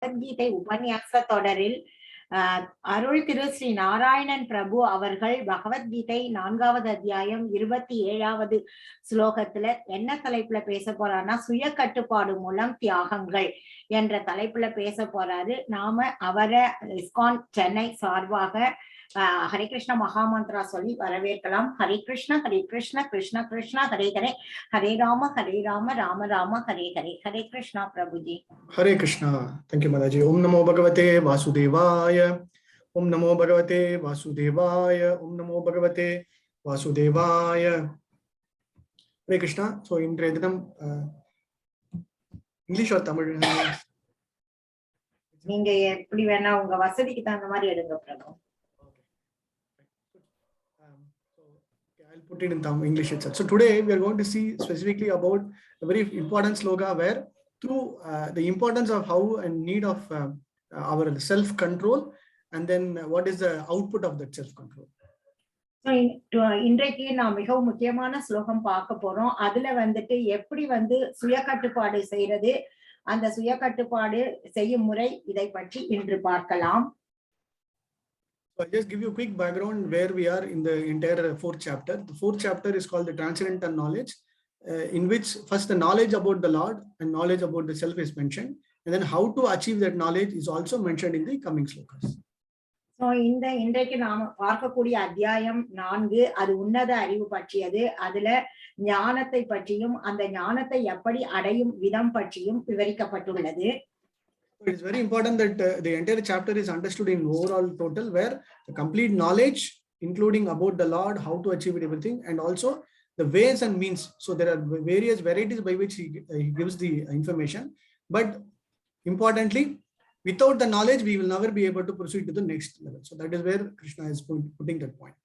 பகவத்கீதை உபன்யாச தொடரில் அருள் திரு ஸ்ரீ நாராயணன் பிரபு அவர்கள் பகவத்கீதை 4வது அத்தியாயம் 27வது ஸ்லோகத்துல என்ன தலைப்புல பேச போறாருன்னா சுய கட்டுப்பாடு மூலம் தியாகங்கள் என்ற தலைப்புல பேச போறாரு. நாம அவரை இஸ்கான் சென்னை சார்பாக ஹரே கிருஷ்ண மகாமந்திரா சொல்லி வரவேற்கலாம். ஹரே கிருஷ்ண கிருஷ்ண கிருஷ்ணா ஹரே ஹரே, ஹரே ராம ராம ராம ஹரே ஹரே. ஹரே கிருஷ்ணா பிரபுஜி. ஹரே கிருஷ்ணா. தேங்க்யூ மாதாஜி. ஓம் நமோ பகவதே வாசுதேவாய. ஓம் நமோ பகவதே வாசுதேவாய. ஓம் நமோ பகவதே வாசுதேவாய. ஹரே கிருஷ்ணா. ஸோ இன்றைய தினம் இங்கிலீஷ் ஒரு தமிழ் நீங்க எப்படி வேணா உங்க வசதிக்கு தகுந்த மாதிரி எடுங்க பிரபு. I'll put it in English itself. So today we are going to see specifically about a very important sloka where through the importance of how and need of our self-control, and then what is the output of that self-control. இன்றைக்கு நான் மிகவும் முக்கியமான ஸ்லோகம் பார்க்க போறோம். அதுல வந்துட்டு எப்படி சுய கட்டுப்பாடு செய்யறது, அந்த சுய கட்டுப்பாடு செய்யும் முறை, இதை பற்றி இன்று பார்க்கலாம். So I'll just give you a quick background where we are in the entire fourth chapter. The fourth chapter is called the Transcendental knowledge, in which first the knowledge about the Lord and knowledge about the self is mentioned, and then how to achieve that knowledge is also mentioned in the coming slokas. So இன்றைக்கு நாம பார்க்கக்கூடிய அத்தியாயம் 4 அது உன்னத அறிவு பற்றியது. அதுல ஞானத்தை பற்றியும் அந்த ஞானத்தை எப்படி அடையும் விதம் பற்றியும் விவரிக்கப்பட்டுள்ளது. It is very important that the entire chapter is understood in overall total, where the complete knowledge, including about the Lord, how to achieve it, everything, and also the ways and means. So there are various varieties by which he gives the information. But importantly, without the knowledge, we will never be able to proceed to the next level. So that is where Krishna is putting that point.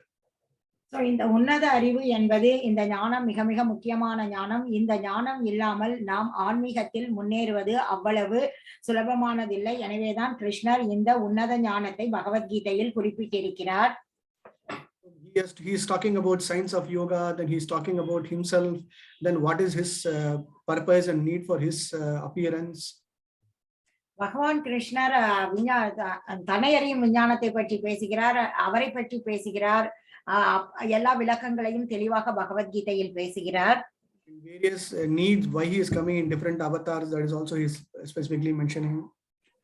So இந்த உன்னத அறிவு என்பது இந்த ஞானம் மிக மிக முக்கியமான ஞானம். இந்த ஞானம் இல்லாமல் நாம் ஆன்மீகத்தில் முன்னேறுவது அவ்வளவு சுலபமானதில்லை. எனவேதான் கிருஷ்ணர் இந்த உன்னத ஞானத்தை பகவத்கீதையில் குறிப்பிட்டிருக்கிறார். He is talking about science of yoga, then he is talking about himself, then what is his purpose and need for his appearance. பகவான் கிருஷ்ணர் தன்னையறியும் விஞ்ஞானத்தை பற்றி பேசுகிறார், அவரை பற்றி பேசுகிறார், எல்லா விளக்கங்களையும் தெளிவாக பகவத்கீதையில் பேசுகிறார். Various needs, why he is coming in different avatars, that is also he is specifically mentioning.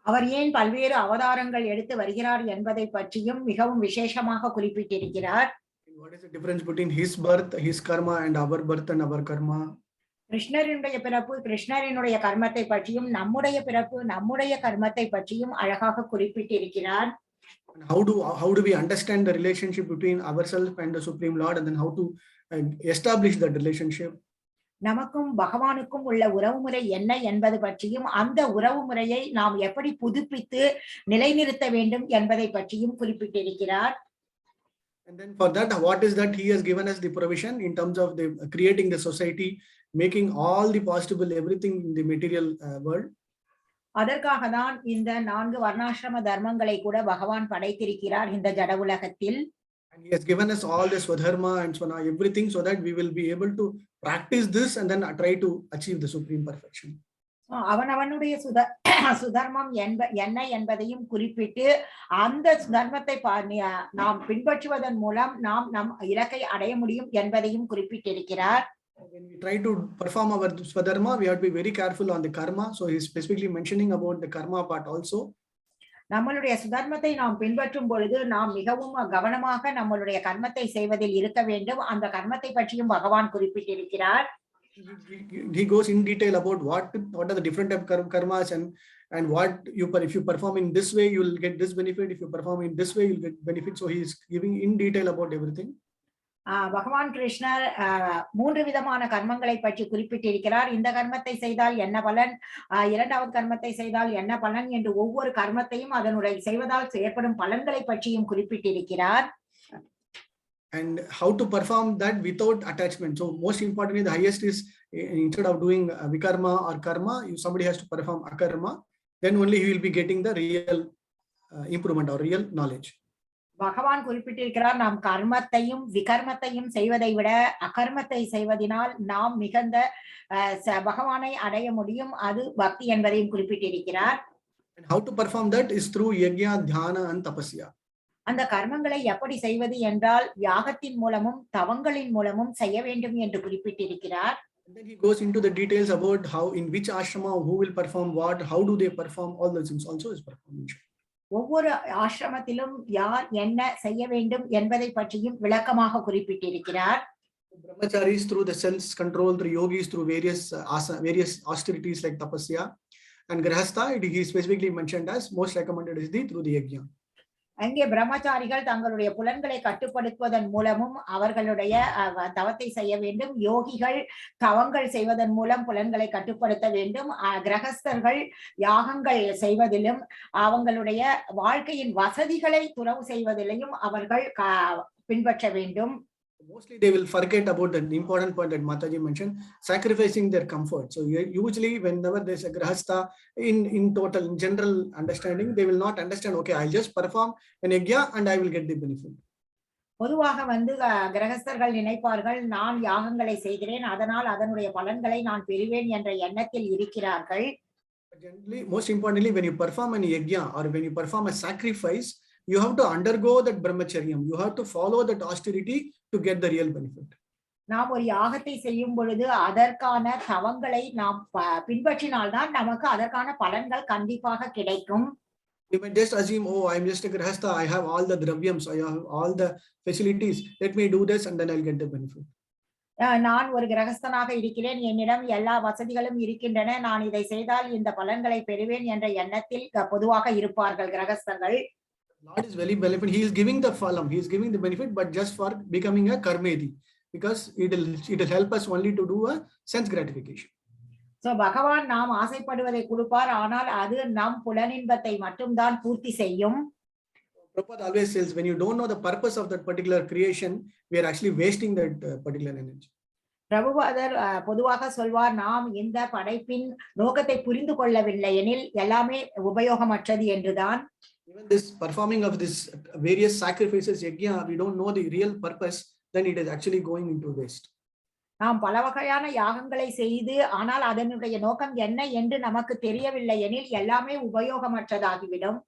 அவர் ஏன் பல்வேறு அவதாரங்கள் எடுத்து வருகிறார் என்பதை பற்றியும் மிகவும் விசேஷமாக குறிப்பிட்டிருக்கிறார். What is the difference between his birth, his karma, and our birth and our karma? கிருஷ்ணரினுடைய பிறப்பு, கிருஷ்ணரினுடைய கர்மத்தை பற்றியும் நம்முடைய பிறப்பு, நம்முடைய கர்மத்தை பற்றியும் அழகாக குறிப்பிட்டிருக்கிறார். How do we understand the relationship between ourselves and the Supreme Lord, and then how to establish that relationship? நமக்கும் பகவானுக்கும் உள்ள உறவு முறை என்ன என்பது பற்றியும் அந்த உறவு முறையை நாம் எப்படி புதுப்பித்து நிலைநிறுத்த வேண்டும் என்பதை பற்றியும் குறிப்பிட்டிருக்கிறார். And then for that, what is that he has given us the provision in terms of the creating the society, making all the possible everything in the material world. அதற்காக தான் இந்த 4 வர்ணாசிரம தர்மங்களை கூட பகவான் படைத்திருக்கிறார் இந்த ஜட உலகத்தில். And he has given us all the swadharma and swana everything, so that we will be able to practice this and then try to achieve the supreme perfection. அவனவனுடைய சுதர்மம் என்ன என்பதையும் குறிப்பிட்டு அந்த சுதர்மத்தை நாம் பின்பற்றுவதன் மூலம் நாம் நம் இலக்கை அடைய முடியும் என்பதையும் குறிப்பிட்டிருக்கிறார். When we try to perform our swadharma, we have to be very careful on the karma. So he is specifically mentioning about the karma part also. நம்மளுடைய சுதர்மத்தை நாம் பின்பற்றும் பொழுது நாம் மிகவும் கவனமாக நம்மளுடைய கர்மத்தை செய்வதில் இருக்க வேண்டும். அந்த கர்மத்தை பற்றியும் பகவான் குறிப்பிட்டிருக்கிறார். He goes in detail about what are the different type of karmas, and what if you perform in this way you will get this benefit, if you perform in this way you will get benefit. So he is giving in detail about everything. பகவான் கிருஷ்ணர் 3 விதமான கர்மங்களை பற்றி குறிப்பிட்டிருக்கிறார். இந்த கர்மத்தை செய்தால் என்ன பலன், இரண்டாவது கர்மத்தை செய்தால் என்ன பலன் என்று ஒவ்வொரு கர்மத்தையும் அதனுடைய செய்வதால் ஏற்படும் பலன்களை பற்றியும் குறிப்பிட்டிருக்கிறார். And how to perform that without attachment. So most importantly, the highest is instead of doing vikarma or karma, somebody has to perform akarma. Then only he will be getting the real improvement or real knowledge. பகவான் குறிப்பிட்டிருக்கிறார், நாம் கர்மத்தையும் விகர்மத்தையும் செய்வதை விட அகர்மத்தை செய்வதனால் நாம் மிகுந்த பகவானை அடைய முடியும், அது பக்தி என்பதையும் குறிப்பிட்டிருக்கிறார். And how to perform that is through yajna, dhyana, and tapasya. அந்த கர்மங்களை எப்படி செய்வது என்றால் யாகத்தின் மூலமும் தவங்களின் மூலமும் செய்ய வேண்டும் என்று குறிப்பிட்டிருக்கிறார். And then he goes into the details about how, in which ashrama, who will perform what, how do they perform, all those things also is performed. ஒவ்வொரு ஆசிரமத்திலும் யார் என்ன செய்ய வேண்டும் என்பதை பற்றியும் விளக்கமாக குறிப்பிட்டிருக்கிறார். Brahmacharis through the sense control, through yogis through various austerities like tapasya, and grahastha he is specifically mentioned as most recommended is through the yajna. அங்கே பிரம்மச்சாரிகள் தங்களுடைய புலன்களை கட்டுப்படுத்துவதன் மூலமும் அவர்களுடைய தவத்தை செய்ய வேண்டும். யோகிகள் தவங்கள் செய்வதன் மூலம் புலன்களை கட்டுப்படுத்த வேண்டும். கிரகஸ்தர்கள் யாகங்கள் செய்வதிலும் அவங்களுடைய வாழ்க்கையின் வசதிகளை துறவு செய்வதிலையும் அவர்கள் பின்பற்ற வேண்டும். Mostly they will forget about the important point that Mataji mentioned, sacrificing their comfort. So usually whenever there's a grahastha, in total, in general understanding, they will not understand, okay, I'll just perform an yajna and I will get the benefit. பொதுவாக கிரகஸ்தர்கள் நினைப்பார்கள், நான் யாகங்களை செய்கிறேன், அதனால் அதனுடைய பலன்களை நான் பெறுவேன் என்ற எண்ணத்தில் இருக்கிறார்கள். Generally, most importantly, when you perform an yajna or when you perform a sacrifice, you have to undergo that brahmacharyam. You have to follow that austerity to get the real benefit. நாம் ஒரு யாகத்தை செய்யும் பொழுது அதற்கான தவங்களை நாம் பின்பற்றினால்தான் நமக்கு அதற்கான பலன்கள் கண்டிப்பாக கிடைக்கும். You may just assume, oh, I'm just a grahastha, I have all the dravyams, I have all the facilities, let me do this and then I'll get the benefit. நான் ஒரு கிரகஸ்தனாக இருக்கிறேன், என்னிடம் எல்லா வசதிகளும் இருக்கின்றன, நான் இதை செய்தால் இந்த பலன்களை பெறுவேன் என்ற எண்ணத்தில் பொதுவாக இருப்பார்கள் கிரகஸ்தர்கள். Lord is very beneficent. He is giving the phalam, he is giving the benefit, but just for becoming a karmedi, because it will help us only to do a sense gratification. So பகவான் நாம் ஆசைப்படுவதை கொடுப்பார், ஆனால் அது நம் புலனின்பத்தை மட்டும்தான் பூர்த்தி செய்யும். Prabhupada always says, when you don't know the purpose of that particular creation, we are actually wasting that particular energy. பிரபுபாதர் பொதுவாக சொல்வார், நாம் இந்த படைப்பின் நோக்கத்தை புரிந்து கொள்ளவில்லை எனில் எல்லாமே உபயோகமற்றது என்றுதான். Even this performing of this various sacrifices, yajna, we don't know the real purpose, then it is actually going into waste. நாம் பல வகையான யாகங்களை செய்து ஆனால் அதனுடைய நோக்கம் என்ன என்று நமக்கு தெரியவில்லை எனில் எல்லாமே உபயோகமற்றதாகிவிடும்.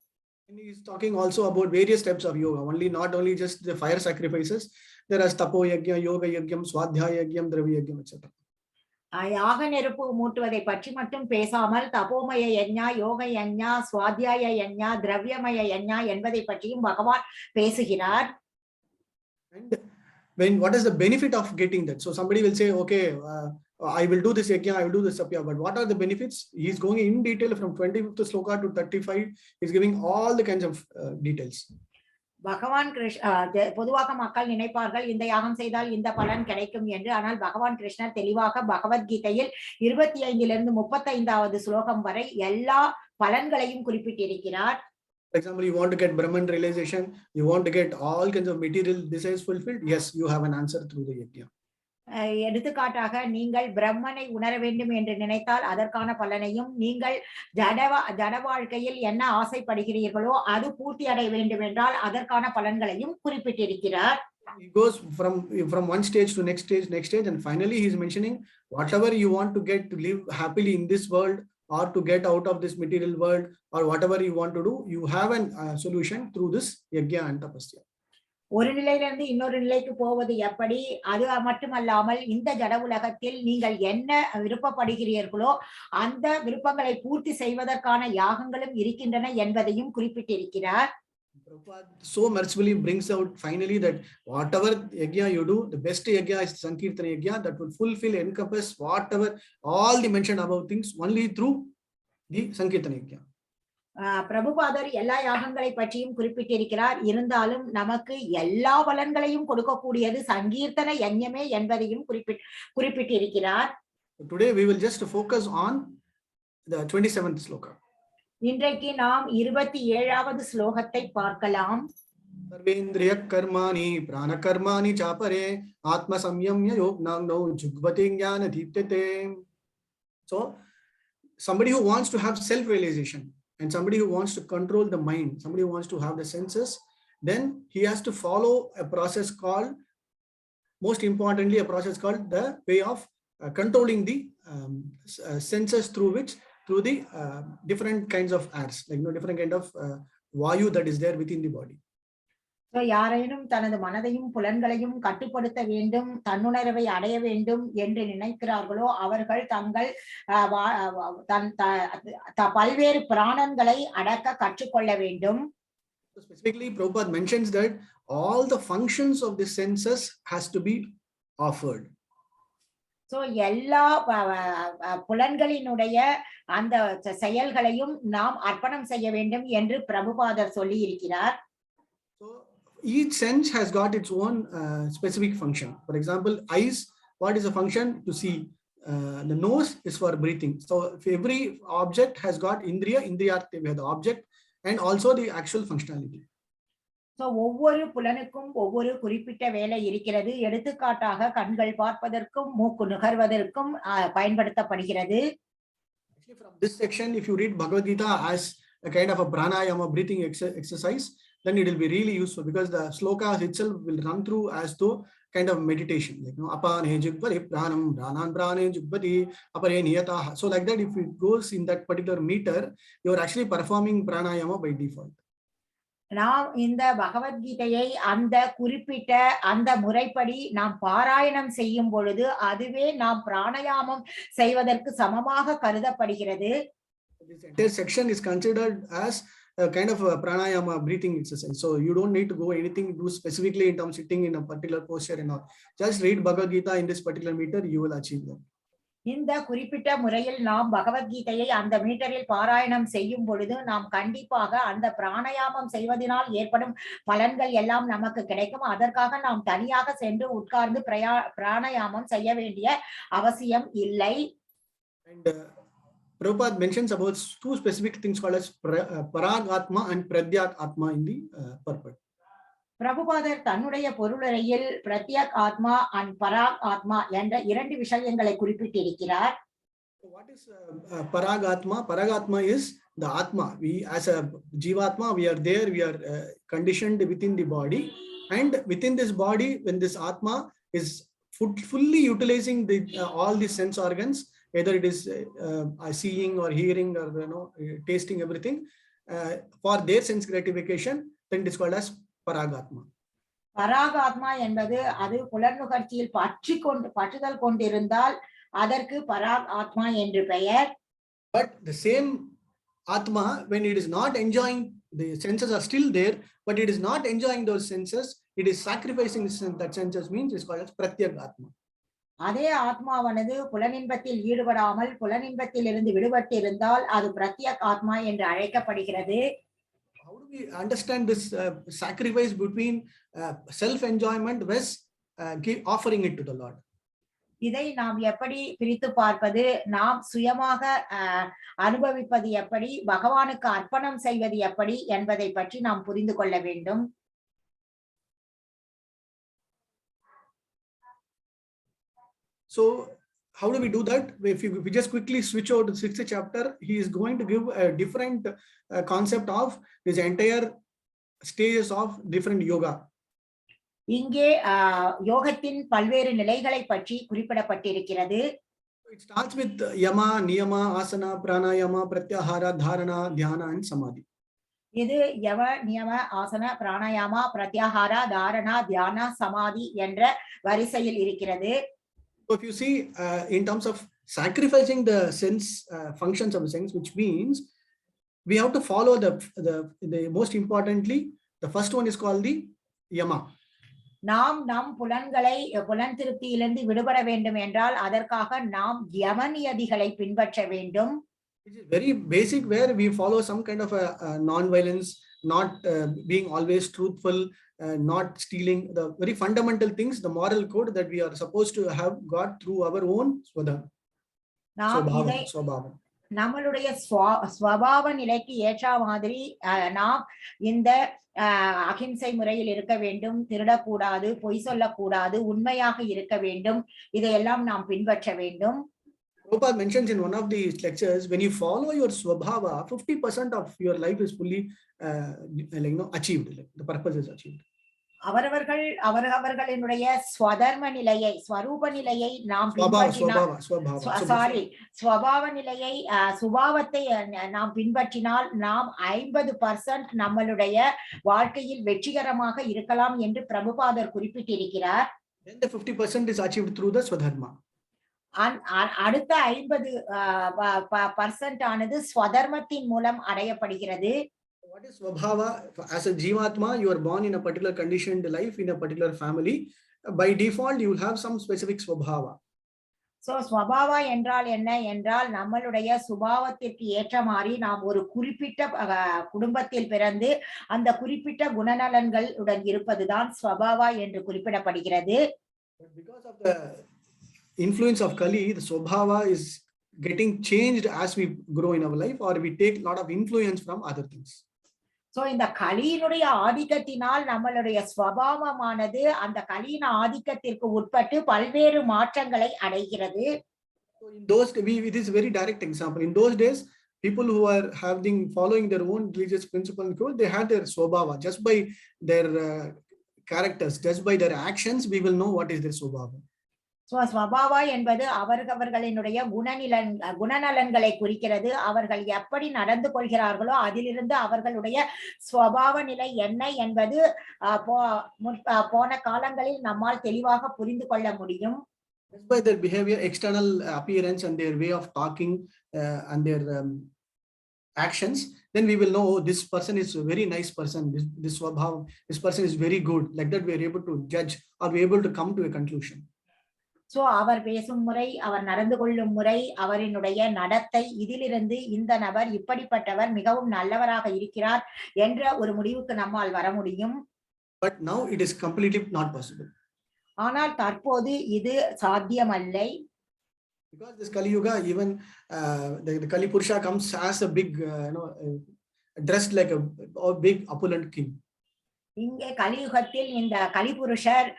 And he is talking also about various types of yoga, not only just the fire sacrifices. There are tapo yajna, yoga yajna, swadhyaya yajna, dravya yajna, etc. யாக நெருப்பு மூட்டுவதை பற்றி மட்டும் பேசாமல் தபோமய யஜ்ஞா, யோக யஜ்ஞா, ஸ்வாத்தியாய யஜ்ஞா, திரவியமய யஜ்ஞா என்பதை பற்றியும் பகவான் பேசுகிறார். And what is the benefit of getting that? So somebody will say, okay, I will do this yajna, I will do this tapya, but what are the benefits? He is going in detail from 25th sloka to 35. He is giving all the kinds of details. பகவான் பொதுவாக மக்கள் நினைப்பார்கள், இந்த யாகம் செய்தால் இந்த பலன் கிடைக்கும் என்று. ஆனால் பகவான் கிருஷ்ணர் தெளிவாக பகவத்கீதையில் 25லிருந்து 35வது ஸ்லோகம் வரை எல்லா பலன்களையும் குறிப்பிட்டிருக்கிறார். For example, you want to get Brahman realization, you want to get all kinds of material desires fulfilled. Yes, you have an answer through the yajna. எடுத்துக்காட்டாக, நீங்கள் பிரம்மனை உணர வேண்டும் என்று நினைத்தால் அதற்கான பலனையும், நீங்கள் ஜட வாழ்க்கையில் என்ன ஆசைப்படுகிறீர்களோ அது பூர்த்தி அடைய வேண்டும் என்றால் அதற்கான பலன்களையும் குறிப்பிட்டிருக்கிறார். He goes from one stage to next stage, and finally he is mentioning whatever you want to get to live happily in this world, or to get out of this material world, or whatever you want to do, you have a solution through this yajna and tapasya. ஒரு நிலையிலிருந்து இன்னொரு நிலைக்கு போவது எப்படி, அது மட்டுமல்லாமல் இந்த ஜட உலகத்தில் நீங்கள் என்ன விருப்பப்படுகிறீர்களோ அந்த விருப்பங்களை பூர்த்தி செய்வதற்கான யாகங்களும் இருக்கின்றன என்பதையும் குறிப்பிட்டிருக்கிறார். Prabhupada so mercifully brings out finally that whatever yajna you do, the best yajna is Sankirtana yajna, that will encompass whatever all the mentioned above things only through the Sankirtana yajna. பிரபுபாதர் எல்லா யாகங்களை பற்றியும் குறிப்பிட்டிருக்கிறார். இருந்தாலும் நமக்கு எல்லா பலன்களையும் கொடுக்கக்கூடியது சங்கீர்த்தன யஜ்ஞமே என்பதையும் குறிப்பிட்டிருக்கிறார். Today we will just focus on the 27th sloka. இன்றைக்கு நாம் 27வது ஸ்லோகத்தை பார்க்கலாம். सर्वेन्द्रिय कर्माणि प्राण कर्माणि चापरे आत्म संयम्य योगनाग्नौ जुग्वति ज्ञान दीप्यते. So somebody who wants to have self realization, and somebody who wants to control the mind, somebody who wants to have the senses, then he has to follow a process called, most importantly, a process called the way of controlling the senses, through which through the different kinds of airs, like different kind of vayu that is there within the body. So யாரேனும் தனது மனதையும் புலன்களையும் கட்டுப்படுத்த வேண்டும், தன்னுணர்வை அடைய வேண்டும் என்று நினைக்கிறார்களோ அவர்கள் தங்கள் பல்வேறு பிராணங்களை அடக்க கற்றுக்கொள்ள வேண்டும். Specifically, Prabhupada mentions that all the functions of the senses has to be offered. So எல்லா புலன்களினுடைய அந்த செயல்களையும் நாம் அர்ப்பணம் செய்ய வேண்டும் என்று பிரபுபாதர் சொல்லி இருக்கிறார். So each sense has got its own specific function. For example, eyes, what is the function? To see. The nose is for breathing. So if every object has got indriya, indriyartha, we have the object and also the actual functionality. So ஒவ்வொரு புலனுக்கும் ஒவ்வொரு குறிப்பிட்ட வேலை இருக்கிறது. எடுத்துக்காட்டாக கண்கள் பார்ப்பதற்கும் மூக்கு நுகர்வதற்கும் பயன்படுத்தப்படுகிறது. Actually, from this section, if you read Bhagavad-Gita as a kind of a pranayama breathing exercise, then it will be really useful because the slokas itself will run through as though kind of meditation, like apane jugbati pranam pranan prane jugbati apare niyata. So like that, if it goes in that particular meter, you are actually performing pranayama by default. நாம் இந்த பகவத்கீதையை அந்த குறிப்பிட்ட அந்த முறைப்படி நாம் பாராயணம் செய்யும் பொழுது அதுவே நாம் பிராணாயாமம் செய்வதற்கு சமமாக கருதப்படுகிறது. This entire section is considered as a kind of a pranayama breathing exercise. So you don't need to go anything do specifically in terms of sitting in a particular posture and all. Just read Bhagavad-Gita in this particular meter, you will achieve that. இந்த குறிப்பிட்ட முறையில் நாம் பகவத்கீதையை அந்த மீட்டரில் பாராயணம் செய்யும் பொழுது நாம் கண்டிப்பாக அந்த பிராணாயாமம் செய்வதனால் ஏற்படும் பலன்கள் எல்லாம் நமக்கு கிடைக்கும். அதற்காக நாம் தனியாக சென்று உட்கார்ந்து பிராணாயாமம் செய்ய வேண்டிய அவசியம் இல்லை. And Prabhupada mentions about two specific things called as Paragatma and Pradyak Atma in the purport. பிரபுபாதர் தன்னுடைய பொருளுரையில் பிரத்யக் ஆத்மா அண்ட் பராக் ஆத்மா என்ற இரண்டு விஷயங்களை குறிப்பிட்டிருக்கிறார். What is Paragatma? Paragatma is the Atma. We as a Jivatma, we are there, we are conditioned within the body, and within this body, when this Atma is fully utilizing the all the sense organs, whether it is seeing or hearing or tasting everything for their sense gratification, then it is called as Paragatma. பராகாத்மா என்பது அது புலனுகர்ச்சியில் பற்றுதல் கொண்டிருந்தால் அதற்கு பராக் ஆத்மா என்று பெயர். But the same Atma, when it is not enjoying, the senses are still there, but it is not enjoying those senses, it is sacrificing that senses, means it's called as Pratyak Atma. அதே ஆத்மாவானது புலனின்பத்தில் ஈடுபடாமல் புலனின்பத்தில் இருந்து விடுபட்டு இருந்தால் அது பிரத்யக் ஆத்மா என்று அழைக்கப்படுகிறது. How do we understand this sacrifice between self-enjoyment versus offering it to the Lord? இதை நாம் எப்படி பிரித்து பார்ப்பது, நாம் சுயமாக அனுபவிப்பது எப்படி, பகவானுக்கு அர்ப்பணம் செய்வது எப்படி என்பதை பற்றி நாம் புரிந்து கொள்ள வேண்டும். So how do we do that? If we just quickly switch over to the 6th chapter, he is going to give a different concept of this entire stages of different yoga. இங்கே யோகத்தின் பல்வேறு நிலைகளை பற்றி குறிப்பிடப்பட்டிருக்கிறது. It starts with yama, niyama, asana, pranayama, pratyahara, dharana, dhyana and samadhi. இது யம நியம ஆசன பிராணாயாமா பிரத்யாஹாரா தாரணா தியானா சமாதி என்ற வரிசையில் இருக்கிறது. So if you see in terms of sacrificing the sense functions of the sense, which means we have to follow the most importantly, the first one is called the yama. நாம் நம் புலன்களை புலன் திருப்தியிலிருந்து விடுபட வேண்டும் என்றால் அதற்காக நாம் யம நியதிகளை பின்பற்ற வேண்டும். Which is very basic, where we follow some kind of a non-violence, not being always truthful, not stealing, the very fundamental things, the moral code that we are supposed to have got through our own swabhava. நம்மளுடைய ஸ்வபாவ நிலைக்கு ஏற்ற மாதிரி நாம் இந்த அகிம்சை முறையில் இருக்க வேண்டும், திருடக்கூடாது, பொய் சொல்லக்கூடாது, உண்மையாக இருக்க வேண்டும், இதையெல்லாம் நாம் பின்பற்ற வேண்டும். Prabhupada mentions in one of the lectures, when you follow your swabhava, 50% of your life is fully achieved, like the purpose is achieved. அவரவர்களினுடைய ஸ்வதர்ம நிலையை, ஸ்வரூப நிலையை நாம் பின்பற்றினால், ஸ்வபாவ நிலையை, சுபாவத்தை நாம் பின்பற்றினால் நாம் 50% நம்மளுடைய வாழ்க்கையில் வெற்றிகரமாக இருக்கலாம் என்று பிரபுபாதர் குறிப்பிட்டிருக்கிறார். Then the 50% is achieved through the Swadharma. அடுத்த 50% ஆனது ஸ்வதர்மத்தின் மூலம் அடையப்படுகிறது. What is Swabhava? As a Jivatma, you are born in a particular conditioned life, in a particular family. By default, you will have some specific Swabhava. So, Swabhava என்றால் என்ன என்றால் நம்மளுடைய சுபாவத்திற்கு ஏற்ற மாதிரி நாம் ஒரு குறிப்பிட்ட குடும்பத்தில் பிறந்து அந்த குறிப்பிட்ட குணநலன்கள் உடன் இருப்பதுதான் Swabhava என்று குறிப்பிடப்படுகிறது. Because of the influence of Kali, the Swabhava is getting changed as we grow in our life, or we take a lot of influence from other things. So இந்த கலியினுடைய ஆதிக்கத்தினால் நம்மளுடைய ஸ்வபாவமானது அந்த கலியின் ஆதிக்கத்திற்கு உட்பட்டு பல்வேறு மாற்றங்களை அடைகிறது. So in those, it is a very direct example. In those days, people who are following their own religious principle and code, they had their swabhava. Just by their characters, just by their actions, we will know what is their swabhava. ஸ்வபாவா என்பது அவர்களினுடைய குணநலன்களை குறிக்கிறது. அவர்கள் எப்படி நடந்து கொள்கிறார்களோ அதிலிருந்து அவர்களுடைய ஸ்வபாவ நிலை என்ன என்பது போன காலங்களில் நம்மால் தெளிவாக புரிந்து கொள்ள முடியும். Just by their behavior, external appearance and their way of talking and their actions, then we will know, oh, this person is a very nice person, this swabhava, this person is very good. Like that we are able to judge, or we are able to come to a conclusion. So அவர் பேசும் முறை, அவர் நடந்து கொள்ளும் முறை, அவரினுடைய நடத்தை, இதிலிருந்து இந்த நபர் இப்படிப்பட்டவர், மிகவும் நல்லவராக இருக்கிறார் என்ற ஒரு முடிவுக்கு நம்மால் வர முடியும். But now it is completely not possible. ஆனால் தற்போது இது சாத்தியமல்லை. Because this Kali Yuga, even the Kali Purusha comes as a big, dressed like a big opulent king. இங்கே கலியுகத்தில் இந்த கலிபுருஷர்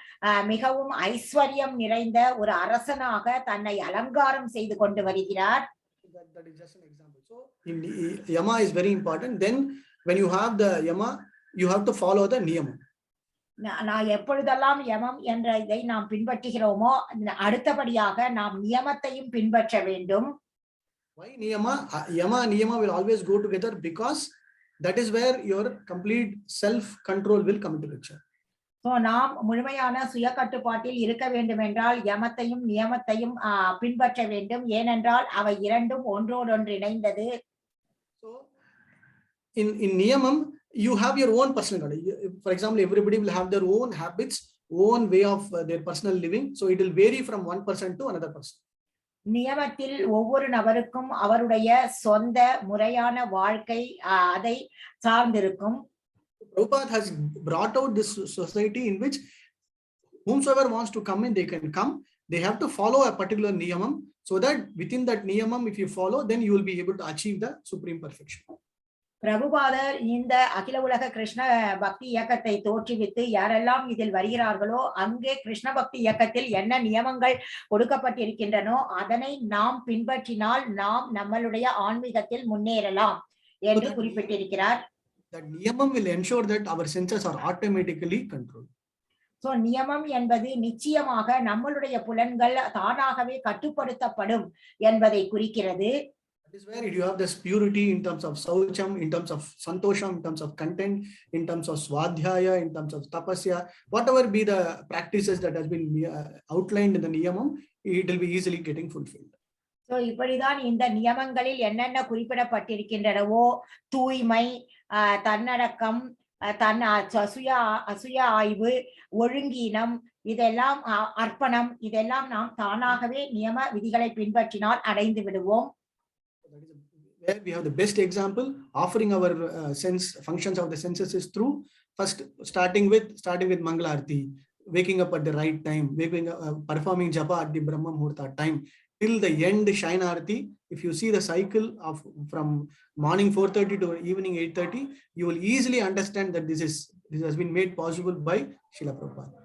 மிகவும் ஐஸ்வர்யம் நிறைந்த ஒரு அரசனாக தன்னை அலங்காரம் செய்து கொண்டு வருகிறார். That is just an example. So Yama is very important. Then when you have the Yama, you have to follow the Niyama. நான் எப்பொழுதெல்லாம் யமம் என்ற இதை நாம் பின்பற்றுகிறோமோ அடுத்தபடியாக நாம் நியமத்தையும் பின்பற்ற வேண்டும். Why Niyama? Yama and Niyama will always go together, because that is where your complete self-control will come into picture. So நாம் முழுமையான சுய கட்டுப்பாட்டில் இருக்க வேண்டும் என்றால் யமத்தையும் நியமத்தையும் பின்பற்ற வேண்டும். ஏனென்றால் அவை இரண்டும் ஒன்றோடொன்று இணைந்தது. So in Niyamam, you have your own personality. For example, everybody will have their own habits, own way of their personal living. So it will vary from one person to another person. நியமத்தில் ஒவ்வொரு நபருக்கும் அவருடைய சொந்த முறையான வாழ்க்கை அதை சார்ந்திருக்கும். Prabhupada has brought out this society in which whomsoever wants to come in, they can come. They have to follow a particular niyamam, so that within that niyamam, if you follow, then you will be able to achieve the supreme perfection. பிரபுபாதர் இந்த அகில உலக கிருஷ்ண பக்தி இயக்கத்தை தோற்றுவித்து யாரெல்லாம் இதில் வருகிறார்களோ அங்கே கிருஷ்ண பக்தி இயக்கத்தில் என்ன நியமங்கள் கொடுக்கப்பட்டிருக்கின்றனோ அதனை நாம் பின்பற்றினால் நாம் நம்மளுடைய ஆன்மீகத்தில் முன்னேறலாம் என்று குறிப்பிட்டிருக்கிறார். That niyamam will ensure that our senses are automatically controlled. So நியமம் என்பது நிச்சயமாக நம்மளுடைய புலன்கள் தானாகவே கட்டுப்படுத்தப்படும் என்பதை குறிக்கிறது. That is where you have this purity in terms of saucham, in terms of santosham, in terms of content, in terms of swadhyaya, in terms of tapasya, whatever be the practices that has been outlined in the niyamam, it will be easily getting fulfilled. So இப்படிதான் இந்த நியமங்களில் என்னென்ன குறிப்பிடப்பட்டிருக்கின்றனவோ தூய்மை, தன்னடக்கம், அசுய ஆய்வு, ஒழுங்கீனம், இதெல்லாம் அர்ப்பணம், இதெல்லாம் நாம் தானாகவே நியம விதிகளை பின்பற்றினால் அடைந்து விடுவோம். Where we have the best example, offering our sense functions of the senses is through first starting with Mangala Arati, waking up at the right time, performing japa at the Brahma Muhurta time till the end Shayana Arati. If you see the cycle of from morning 4:30 to evening 8:30, you will easily understand that this has been made possible by Srila Prabhupada.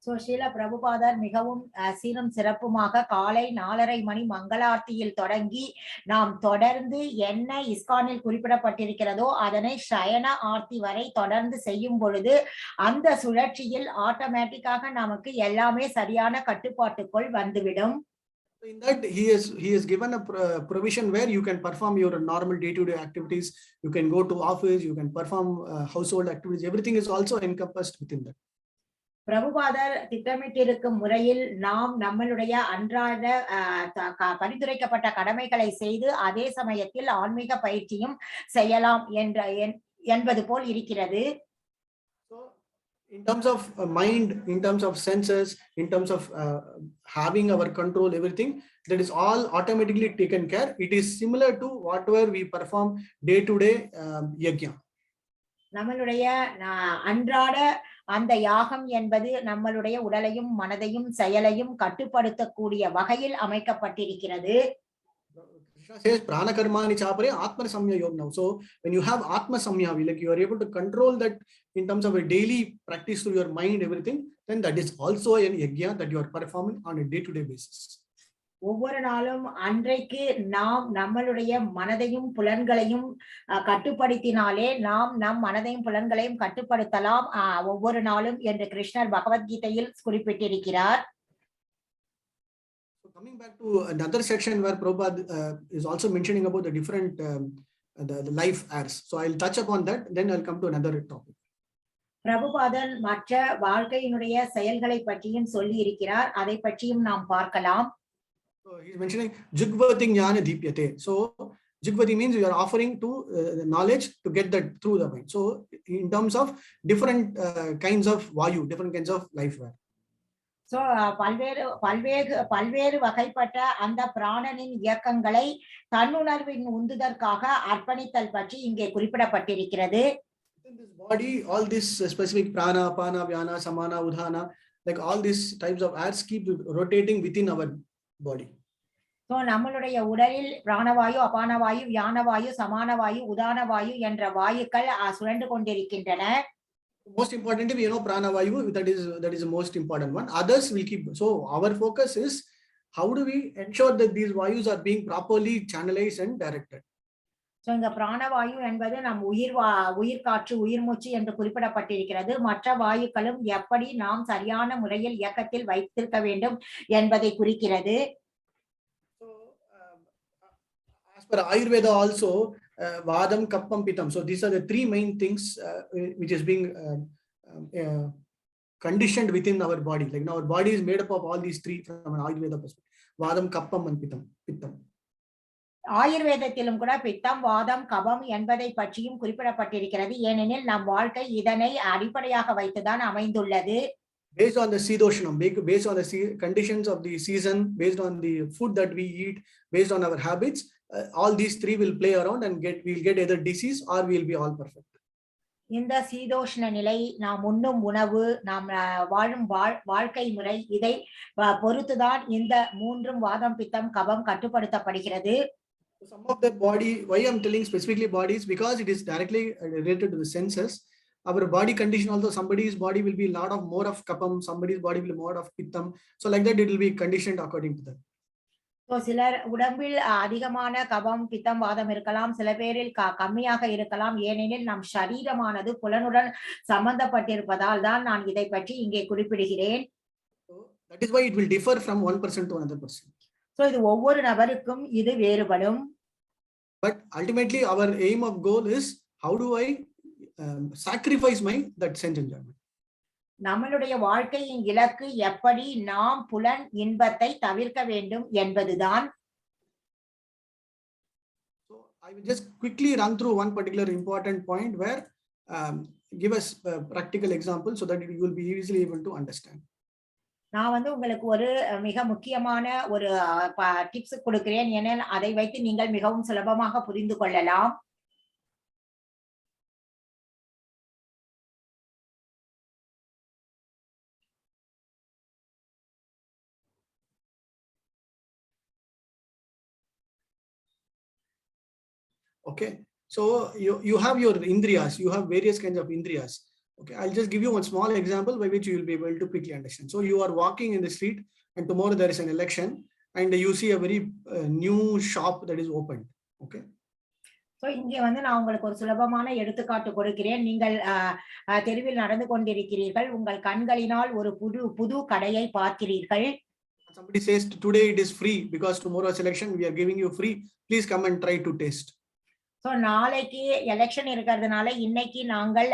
So Srila பிரபுபாதர் மிகவும் சீரும் சிறப்புமாக காலை 4:30 மணி மங்களார்த்தியில் தொடங்கி நாம் தொடர்ந்து என்ன இஸ்கானில் குறிப்பிடப்பட்டிருக்கிறதோ அதனை சயன ஆர்த்தி வரை தொடர்ந்து செய்யும் பொழுது அந்த சுழற்சியில் ஆட்டோமேட்டிக்காக நமக்கு எல்லாமே சரியான கட்டுப்பாட்டுக்குள் வந்துவிடும். In that he has given a provision where you can perform your normal day-to-day activities, you can go to office, you can perform household activities, everything is also encompassed within that. பிரபுபாதர் திட்டமிட்டிருக்கும் முறையில் நாம் நம்மளுடைய அன்றாட பரிந்துரைக்கப்பட்ட கடமைகளை செய்து அதே சமயத்தில் ஆன்மீக பயிற்சியும் செய்யலாம் என்பது போல் இருக்கிறது. In terms of mind, in terms of senses, in terms of having our control, everything, that is all automatically taken care. It is similar to whatever we perform day to day yajna. நம்மளுடைய அன்றாட அந்த யாகம் என்பது நம்மளுடைய உடலையும் மனதையும் செயலையும் கட்டுப்படுத்தக்கூடிய வகையில் அமைக்கப்பட்டிருக்கிறது. Krishna says prana karmani chapare atma samya yogna. So when you have atma samya, like you are able to control that in terms of a daily practice through your mind, everything, then that is also an yajna that you are performing on a day-to-day basis. ஒவ்வொரு நாளும் அன்றைக்கு நாம் நம்மளுடைய மனதையும் புலன்களையும் கட்டுப்படுத்தினாலே நாம் நம் மனதையும் புலன்களையும் கட்டுப்படுத்தலாம் ஒவ்வொரு நாளும் என்று கிருஷ்ணர் பகவத்கீதையில் குறிப்பிட்டிருக்கிறார். Coming back to another section where Prabhupada is also mentioning about the different the life airs. So I'll touch upon that, then I'll come to another topic. பிரபுபாதன் மற்ற வாழ்க்கையினுடைய செயல்களை பற்றியும் சொல்லி இருக்கிறார், அதை பற்றியும் நாம் பார்க்கலாம். So he's mentioning Jugvati Jnana Deepyate. So Jugvati means you are offering to knowledge to get that through the mind. So in terms of different kinds of vayu, different kinds of life air. So பல்வேறு வகைப்பட்ட அந்த பிராணனின் இயக்கங்களை தன்னுணர்வின் உந்துதற்காக அர்ப்பணித்தல் பற்றி இங்கே குறிப்பிடப்பட்டிருக்கிறது. In this body, all this specific prana, apana, vyana, samana, udhana, like all these types of airs keep rotating within our body. So நம்மளுடைய உடலில் பிராணவாயு, அபானவாயு, வியானவாயு, சமானவாயு, உதானவாயு என்ற வாயுக்கள் சுழன்று கொண்டிருக்கின்றன. Most importantly, you know, pranavayu, that is the most important one. Others will keep. So our focus is how do we ensure that these vayus are being properly channelized and directed. So இந்த பிராணவாயு என்பது நம் உயிர் காற்று, உயிர் மூச்சு என்று குறிப்பிடப்பட்டிருக்கிறது. மற்ற வாயுக்களும் எப்படி நாம் சரியான முறையில் இயக்கத்தில் வைத்திருக்க வேண்டும் என்பதை குறிக்கிறது. So as per Ayurveda also, vadam, kappam, pitam. So these are the three main things which is being conditioned within our body. Like now our body is made up of all these three from an Ayurveda perspective. Vadam, kappam and pittam. ஆயுர்வேதத்திலும் கூட பித்தம், வாதம், கபம் என்பதை பற்றியும் குறிப்பிடப்பட்டிருக்கிறது. ஏனெனில் நம் வாழ்க்கை இதனை அடிப்படையாக வைத்துதான் அமைந்துள்ளது. Based on the Sidoshanam, based on the conditions of the season, based on the food that we eat, based on our habits, all these three will play around and we'll get either disease or we'll be all perfect. இந்த சீதோஷ்ண நிலை, நாம் உண்ணும் உணவு, நாம் வாழும் வாழ்க்கை முறை, இதை பொறுத்துதான் இந்த மூன்றும் வாதம், பித்தம், கபம் கட்டுப்படுத்தப்படுகிறது. Some of the body, why I'm telling specifically bodies, because it is directly related to the senses. Our body condition also, somebody's body will be a lot of more of kapam, somebody's body will be more of pittam. So like that, it will be conditioned according to that. So சிலர் உடம்பில் அதிகமான கபம், பித்தம், வாதம் இருக்கலாம், சில பேரில் கம்மியாக இருக்கலாம். ஏனெனில் நம் சரீரமானது புலனுடன் சம்பந்தப்பட்டிருப்பதால் தான் நான் இதை பற்றி இங்கே குறிப்பிடுகிறேன். So that is why it will differ from one person to another person. So இது ஒவ்வொரு நபருக்கும் இது வேறுபடும். But ultimately our aim of goal is how do I sacrifice my that sense enjoyment. நம்மளுடைய வாழ்க்கையின் இலக்கு எப்படி நாம் புலன் இன்பத்தை தவிர்க்க வேண்டும் என்பதுதான். So I will just quickly run through one particular important point where give us a practical example so that you will be easily able to understand. நான் உங்களுக்கு ஒரு மிக முக்கியமான ஒரு டிப்ஸ் கொடுக்கிறேன். ஏனெனில் அதை வைத்து நீங்கள் மிகவும் சுலபமாக புரிந்து கொள்ளலாம். Okay, so you have your indriyas, you have various kinds of indriyas. Okay, I'll just give you one small example by which you will be able to quickly understand. So you are walking in the street and tomorrow there is an election and you see a very new shop that is opened. Okay. So இங்கே வந்து நான் உங்களுக்கு ஒரு சுலபமான எடுத்துக்காட்டு கொடுக்கிறேன். நீங்கள் தெருவில் நடந்து கொண்டிருக்கிறீர்கள். உங்கள் கண்களினால் ஒரு புது கடையை பார்க்கிறீர்கள். Somebody says today it is free because tomorrow's election we are giving you free. Please come and try to taste. So நாளைக்கு எலெக்ஷன் இருக்கிறதுனால இன்னைக்கு நாங்கள்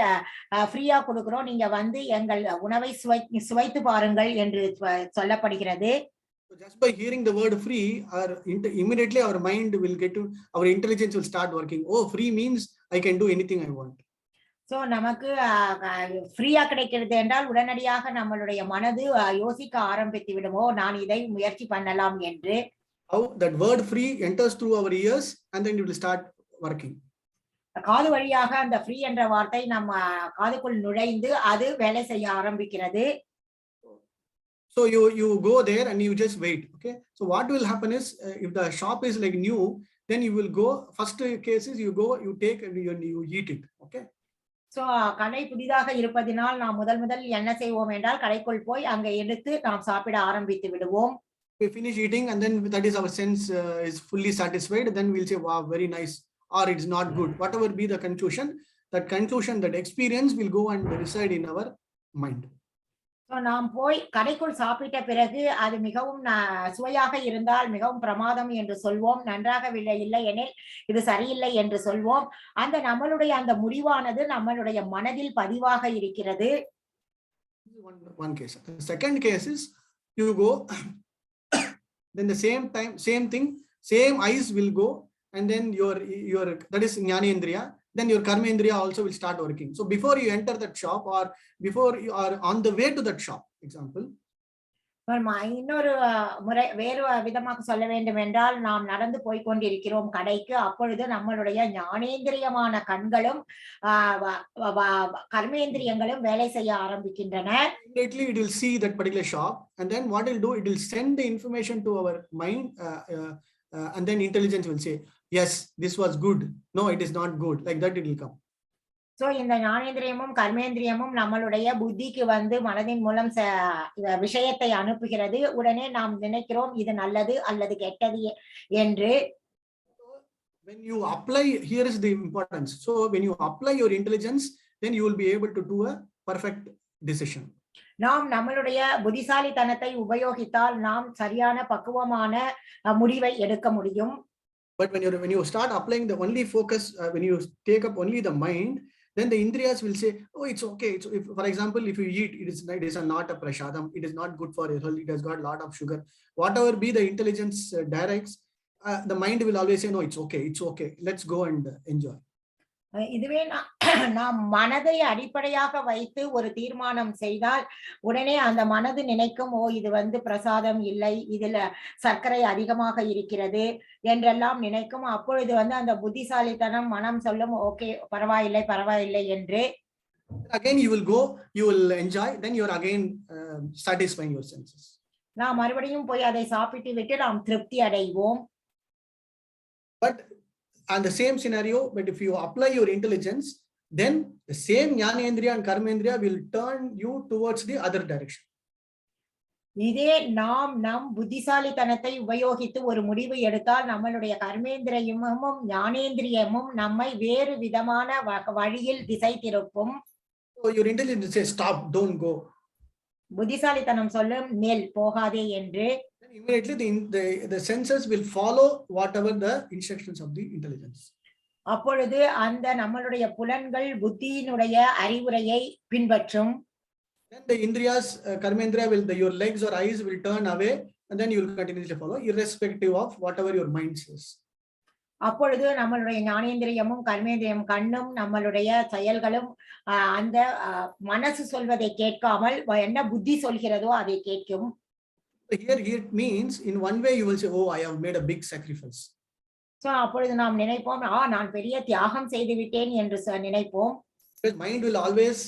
ஃப்ரீயா கொடுக்கிறோம், நீங்க வந்து எங்கள் உணவை சுவைத்து பாருங்கள் என்று சொல்லப்படுகிறது. So just by hearing the word free, immediately our mind will get to, our intelligence will start working. Oh, free means I can do anything I want. So நமக்கு ஃப்ரீயா கிடைக்கிறது என்றால் உடனடியாக நம்மளுடைய மனது யோசிக்க ஆரம்பித்து விடுமோ, நான் இதை முயற்சி பண்ணலாம் என்று. How that word free enters through our ears and then it will start working. காது வழியாக அந்த ஃப்ரீ என்ற வார்த்தை நம்ம காதுக்குள் நுழைந்து அது வேலை செய்ய ஆரம்பிக்கிறது. So you go there and you just wait. Okay. So what will happen is if the shop is like new, then you will go. First cases you go, you take and you eat it. Okay. So கடை புதிதாக இருப்பதினால் நாம் முதல் என்ன செய்வோம் என்றால் கடைக்குள் போய் அங்க எடுத்து நாம் சாப்பிட ஆரம்பித்து விடுவோம். We finish eating and then that is our sense is fully satisfied. Then we'll say, wow, very nice, or it's not good. Whatever be the conclusion, that experience will go and reside in our mind. So நாம் போய் கடைக்குள் சாப்பிட்ட பிறகு அது மிகவும் சுவையாக இருந்தால் மிகவும் பிரமாதம் என்று சொல்வோம், நன்றாக இல்லை எனில் இது சரியில்லை என்று சொல்வோம். அந்த நம்மளுடைய அந்த முடிவானது நம்மளுடைய மனதில் பதிவாக இருக்கிறது. One case. The second case is you go, then the same thing, same eyes will go, and then your that is Jnanendriya, then your Karmendriya also will start working. So before you enter that shop or before you are on the way to that shop, example. இன்னொரு முறை வேறு விதமாக சொல்ல வேண்டும் என்றால், நாம் நடந்து போய் கொண்டிருக்கிறோம் கடைக்கு, அப்பொழுது நம்மளுடைய ஞானேந்திரியமான கண்களும் கர்மேந்திரியங்களும் வேலை செய்ய ஆரம்பிக்கின்றன. Immediately it will see that particular shop and then what it will do, it will send the information to our mind and then intelligence will say, yes, this was good, no, it is not good, like that it will come. So இந்த ஞானேந்திரியமும் கர்மேந்திரியமும் நம்மளுடைய புத்திக்கு வந்து மனதின் மூலம் விஷயத்தை அனுப்புகிறது. உடனே நாம் நினைக்கிறோம் இது நல்லது அல்லது கெட்டது என்று. When you apply, here is the importance. So when you apply your intelligence, then you will be able to do a perfect decision. நாம் நம்மளுடைய புத்திசாலித்தனத்தை உபயோகித்தால் நாம் சரியான பக்குவமான முடிவை எடுக்க முடியும். But when you start applying the only focus, when you take up only the mind, then the indriyas will say, oh, it's okay. If, for example, if you eat, it is not a prasadam, it is not good for your health, it has got a lot of sugar. Whatever be the intelligence directs, the mind will always say, no, it's okay, let's go and enjoy. இதுவே நாம் மனதை அடிப்படையாக வைத்து ஒரு தீர்மானம் செய்தால் உடனே அந்த மனது நினைக்கும், ஓ இது வந்து பிரசாதம் இல்லை, இதுல சர்க்கரை அதிகமாக இருக்கிறது என்றெல்லாம் நினைக்கும். அப்பொழுது வந்து அந்த புத்திசாலித்தனம் மனம் சொல்லும், ஓகே பரவாயில்லை என்று. Again you will go, you will enjoy, then you are again satisfying your senses. நாம் மறுபடியும் போய் அதை சாப்பிட்டு விட்டு நாம் திருப்தி அடைவோம். But and the same scenario, but if you apply your intelligence, then the same Jnanendriya and Karmendriya will turn you towards the other direction. இதே நாம் நம் புத்திசாலித்தனத்தை உபயோகித்து ஒரு முடிவு எடுத்தால் நம்மளுடைய கர்மேந்திரியமும் ஞானேந்திரியமும் நம்மை வேறு விதமான வழியில் திசை திருப்பும். So your intelligence says stop, don't go. புத்திசாலித்தனம் சொல்லும் மேல் போகாதே என்று. Immediately the senses will follow whatever the instructions of the intelligence. அப்பொழுது அந்த நம்மளுடைய புலன்கள் புத்தியினுடைய அறிவுரையை பின்பற்றும். Then the indriyas, karmendriya your legs or eyes will turn away and then you will continuously follow irrespective of whatever your mind says. அப்பொழுது நம்மளுடைய ஞானேந்திரியமும் கர்மேந்திரியம் கண்ணும் நம்மளுடைய செயல்களும் அந்த மனசு சொல்வதை கேட்காமல் என்ன புத்தி சொல்கிறதோ அதை கேட்கும். Here it means in one way you will say, oh, I have made a big sacrifice. So அப்பொழுது நாம் நினைப்போம், நான் பெரிய தியாகம் செய்து விட்டேன் என்று நினைப்போம். Because mind will always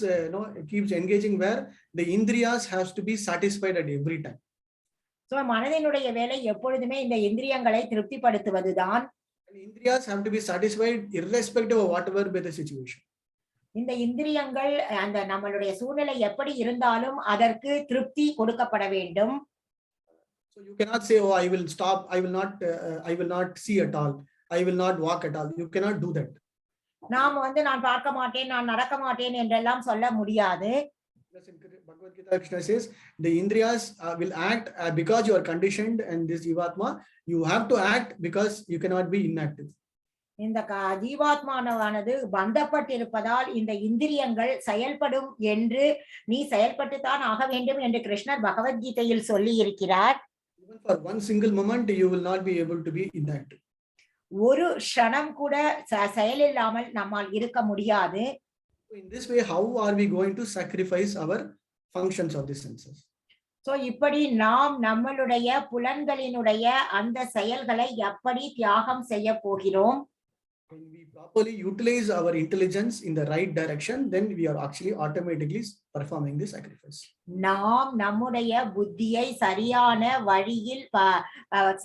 keeps engaging where the indriyas has to be satisfied at every time. So மனதினுடைய வேலை எப்பொழுதுமே இந்த இந்திரியங்களை திருப்திப்படுத்துவதுதான். Indriyas have to be satisfied irrespective of whatever be the situation. இந்த இந்திரியங்கள் அந்த நம்மளுடைய சூழ்நிலை எப்படி இருந்தாலும் அதற்கு திருப்தி கொடுக்கப்பட வேண்டும். So you cannot say, oh, I will stop, I will not see at all, I will not walk at all. You cannot do that. நாம் நான் பார்க்க மாட்டேன், நான் நடக்க மாட்டேன் என்றெல்லாம் சொல்ல முடியாது. Bhagavad-Gita, Krishna says the indriyas will act because you are conditioned, and this jivatma, you have to act because you cannot be inactive. இந்த ஜீவாத்மானவானது பந்தப்பட்டிருப்பதால் இந்த இந்திரியங்கள் செயல்படும் என்று நீ செயல்பட்டுத்தான் ஆக வேண்டும் என்று கிருஷ்ணர் பகவத்கீதையில் சொல்லி இருக்கிறார். Even for one single moment you will not be able to be inactive. ஒரு க்ஷணம் கூட செயலில்லாமல் நம்மால் இருக்க முடியாது. In this way, how are we going to sacrifice our functions of the senses? So இப்படி நாம் நம்மளுடைய புலன்களினுடைய அந்த செயல்களை எப்படி தியாகம் செய்ய போகிறோம்? When we properly utilize our intelligence in the right direction, then we are actually automatically performing the sacrifice. நாம் நம்முடைய புத்தியை சரியான வழியில்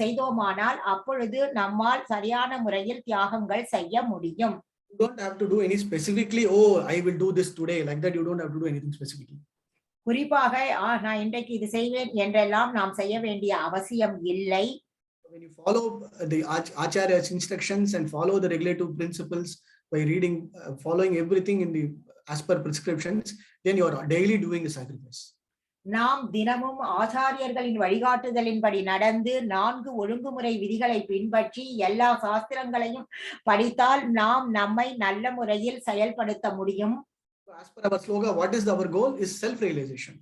செய்தோமானால் அப்பொழுது நம்மால் சரியான முறையில் தியாகங்கள் செய்ய முடியும். You don't have to do any specifically, oh, I will do this today, like that. You don't have to do anything specifically. குறிப்பாக நான் இன்றைக்கு இது செய்வேன் என்றெல்லாம் நாம் செய்ய வேண்டிய அவசியம் இல்லை. When you follow the Acharya's instructions and follow the regulative principles by reading, following everything in the as per prescriptions, then you are daily doing the sacrifice. நாம் தினமும் ஆச்சாரியர்களின் வழிகாட்டுதலின்படி நடந்து 4 ஒழுங்குமுறை விதிகளை பின்பற்றி எல்லா சாஸ்திரங்களையும் படித்தால் நாம் நம்மை நல்ல முறையில் செயல்படுத்த முடியும். As per our slogan, what is our goal is self-realization.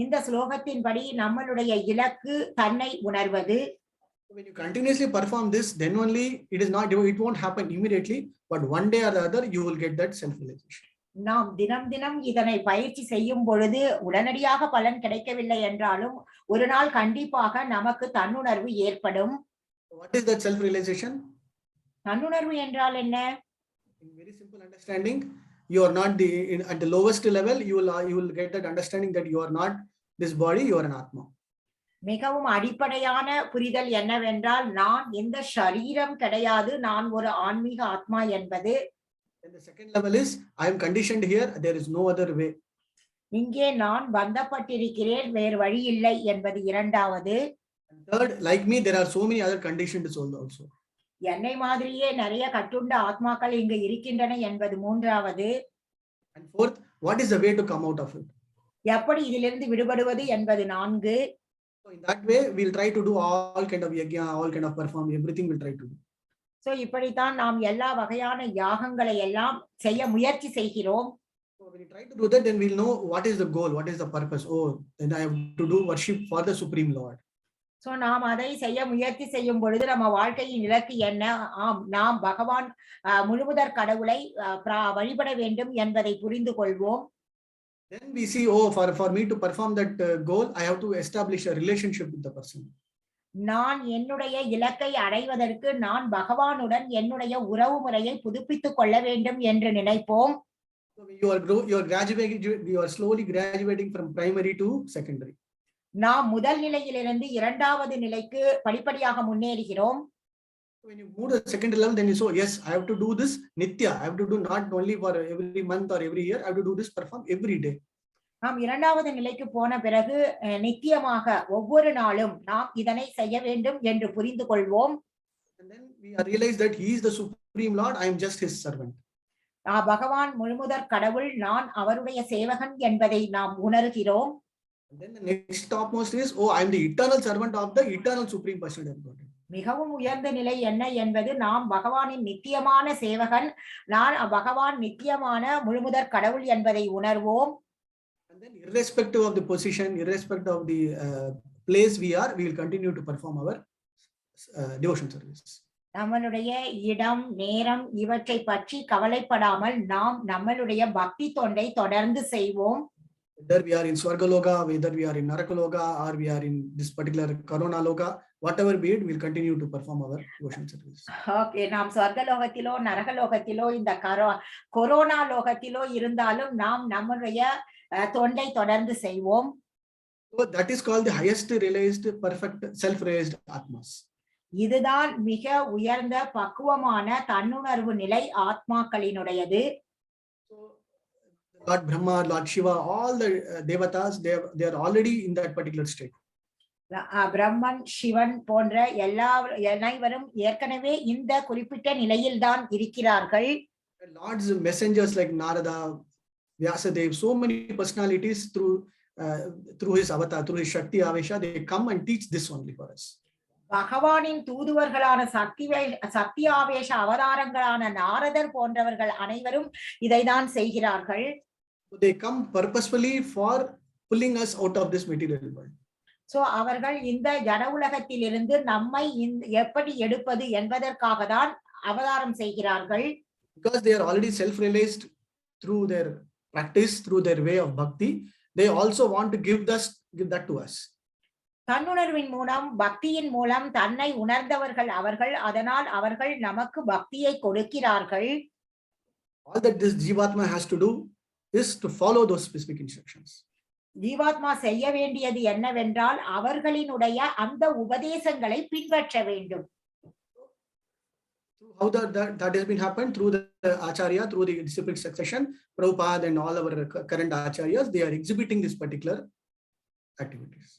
இந்த ஸ்லோகத்தின்படி நம்மளுடைய இலக்கு தன்னை உணர்வது. When you continuously perform this, then only it won't happen immediately, but one day or the other you will get that self-realization. நாம் தினம் இதனை பயிற்சி செய்யும் பொழுது உடனடியாக பலன் கிடைக்கவில்லை என்றாலும் ஒரு நாள் கண்டிப்பாக நமக்கு தன்னுணர்வு ஏற்படும். What is that self-realization? தன்னுணர்வு என்றால் என்ன? In very simple understanding, you are not at the lowest level. You will get that understanding that you are not this body, you are an atma. மிகவும் அடிப்படையான புரிதல் என்னவென்றால் நான் எந்த சரீரம் கிடையாது, நான் ஒரு ஆன்மீக ஆத்மா என்பது. And the second level is I am conditioned here, there is no other way. இங்கே நான் பந்தப்பட்டிருக்கிறேன், வேறு வழி இல்லை என்பது இரண்டாவது. And third, like me, there are so many other conditioned souls also. என்னை மாதிரியே நிறைய கட்டுண்ட ஆத்மாக்கள் இங்கு இருக்கின்றன என்பது மூன்றாவது. And fourth, what is the way to come out of it? எப்படி இதிலிருந்து விடுபடுவது என்பது நான்கு. So in that way, we'll try to do all kind of yajna, all kind of perform, everything we'll try to do. So இப்படித்தான் நாம் எல்லா வகையான யாகங்களை எல்லாம் செய்ய முயற்சி செய்கிறோம். So when you try to do that, then we'll know what is the goal, what is the purpose. Oh, then I have to do worship for the Supreme Lord. So நாம் அதை செய்ய முயற்சி செய்யும் பொழுது நம்ம வாழ்க்கையின் இலக்கு என்ன? நாம் பகவான் முழுமுதற் கடவுளை வழிபட வேண்டும் என்பதை புரிந்து கொள்வோம். Then we see, oh, for me to perform that goal, I have to establish a relationship with the person. நான் என்னுடைய இலக்கை அடைவதற்கு நான் பகவானுடன் என்னுடைய உறவு முறையை புதுப்பித்துக் கொள்ள வேண்டும் என்று நினைப்போம். So you are slowly graduating from primary to secondary. நாம் முதல் நிலையிலிருந்து இரண்டாவது நிலைக்கு படிப்படியாக முன்னேறுகிறோம். When you move to the second level, then you say, yes, I have to do this nitya. I have to do not only for every month or every year. I have to do this perform every day. நாம் இரண்டாவது நிலைக்கு போன பிறகு நித்தியமாக ஒவ்வொரு நாளும் நாம் இதனை செய்ய வேண்டும் என்று புரிந்து கொள்வோம். And then we realize that he is the Supreme Lord. I am just his servant. பகவான் முழுமுதற் கடவுள், நான் அவருடைய சேவகன் என்பதை நாம் உணர்கிறோம். And then the next topmost is, oh, I am the eternal servant of the eternal Supreme Personality of Godhead. மிகவும் உயர்ந்த நிலை என்ன என்பது நாம் பகவானின் நித்தியமான சேவகன், நான் பகவான் நித்தியமான முழுமுதற் கடவுள் என்பதை உணர்வோம். And then irrespective of the position, irrespective of the place we are, we will continue to perform our devotion service. நம்மளுடைய இடம் நேரம் இவற்றை பற்றி கவலைப்படாமல் நாம் நம்மளுடைய பக்தி தொண்டை தொடர்ந்து செய்வோம். Whether we are in Swargaloka, whether we are in Narakaloka, or we are in this particular Corona Loka, whatever be it, we will continue to perform our devotion service. Okay, நாம் சொர்க்கலோகத்திலோ நரகலோகத்திலோ இந்த கொரோனா லோகத்திலோ இருந்தாலும் நாம் நம்மளுடைய தொண்டை தொடர்ந்து செய்வோம். So that is called the highest realized, perfect, self-realized Atmas. இதுதான் மிக உயர்ந்த பக்குவமான தன்னுணர்வு நிலை ஆத்மாக்களினுடையது. So Lord Brahma, Lord Shiva, all the devatas, they are already in that particular state. பிரம்மன் சிவன் போன்ற அனைவரும் ஏற்கனவே இந்த குறிப்பிட்ட நிலையில்தான் இருக்கிறார்கள். Lord's messengers like Narada, Vyasadev, so many personalities through his avatar, through his Shakti Avesha, they come and teach this only for us. பகவானின் தூதுவர்களான சக்தி ஆவேச அவதாரங்களான நாரதர் போன்றவர்கள் அனைவரும் இதைதான் செய்கிறார்கள். They come purposefully for pulling us out of this material world. So அவர்கள் இந்த ஜட உலகத்திலிருந்து நம்மை எப்படி எடுப்பது என்பதற்காக தான் அவதாரம் செய்கிறார்கள். Because they are already self-realized through their practice, through their way of bhakti, they also want to give that to us. தன்னுணர்வின் மூலம் பக்தியின் மூலம் தன்னை உணர்ந்தவர்கள் அவர்கள், அதனால் அவர்கள் நமக்கு பக்தியை கொடுக்கிறார்கள். All that this Jivatma has to do is to follow those specific instructions. ஜீவாத்மா செய்ய வேண்டியது என்னவென்றால் அவர்களினுடைய அந்த உபதேசங்களை பின்பற்ற வேண்டும். How that has been happened through the Acharya, through the disciplic succession, Prabhupada and all our current Acharyas, they are exhibiting this particular activities.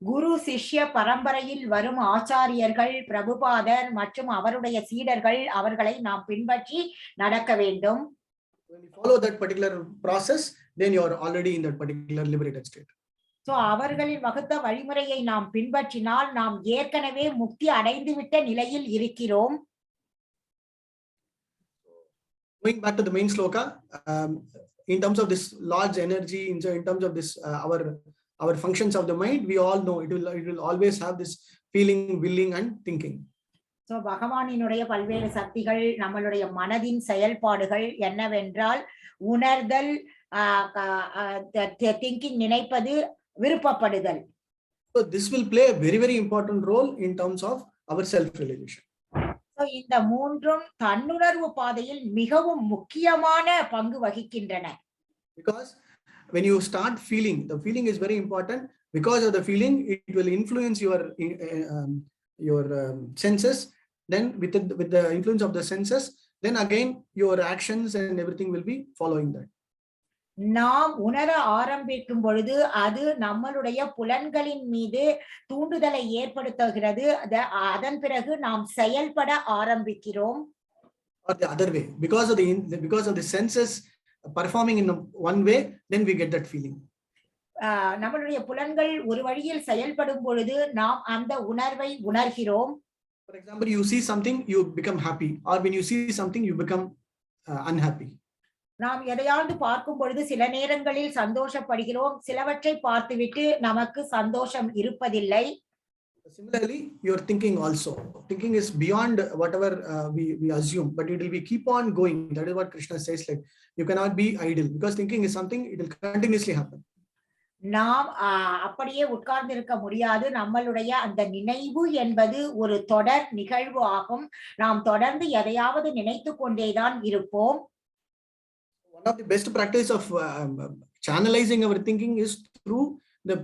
குரு சிஷ்ய பரம்பரையில் வரும் ஆச்சாரியர்கள், பிரபுபாதர் மற்றும் அவருடைய சீடர்கள், அவர்களை நாம் பின்பற்றி நடக்க வேண்டும். When you follow that particular process, then you are already in that particular liberated state. So அவர்களின் வகுத்த வழிமுறையை நாம் பின்பற்றினால் நாம் ஏற்கனவே முக்தி அடைந்துவிட்ட நிலையில் இருக்கிறோம். Going back to the main sloka, in terms of this large energy, in terms of this our functions of the mind, we all know it will always have this feeling, willing and thinking. So பகவானினுடைய பல்வேறு சக்திகள், நம்மளுடைய மனதின் செயல்பாடுகள் என்னவென்றால் உணர்தல், thinking, நினைப்பது, விருப்பப்படுதல். So this will play a very, very important role in terms of our self-realization. So இந்த மூன்றும் தன்னுணர்வு பாதையில் மிகவும் முக்கியமான பங்கு வகிக்கின்றன. Because when you start feeling, the feeling is very important. Because of the feeling, it will influence your senses. Then with the influence of the senses, then again your actions and everything will be following that. நாம் உணர ஆரம்பிக்கும் பொழுது அது நம்மளுடைய புலன்களின் மீது தூண்டுதலை ஏற்படுத்துகிறது. அதன் பிறகு நாம் செயல்பட ஆரம்பிக்கிறோம். Or the other way, because of the senses performing in one way, then we get that feeling. நம்மளுடைய புலன்கள் ஒரு வழியில் செயல்படும் பொழுது நாம் அந்த உணர்வை உணர்கிறோம். For example, you see something, you become happy, or when you see something, you become unhappy. நாம் எதையாவது பார்க்கும் பொழுது சில நேரங்களில் சந்தோஷப்படுகிறோம், சிலவற்றை பார்த்துவிட்டு நமக்கு சந்தோஷம் இருப்பதில்லை. Similarly, your thinking also. Thinking is beyond whatever we assume, but it will be keep on going. That is what Krishna says, like you cannot be idle, because thinking is something, it will continuously happen. நாம் அப்படியே உட்கார்ந்து இருக்க முடியாது. நம்மளுடைய அந்த நினைவு என்பது ஒரு தொடர் நிகழ்வு ஆகும். நாம் தொடர்ந்து எதையாவது நினைத்து கொண்டேதான் இருப்போம். One of the best practice of channelizing our thinking is through the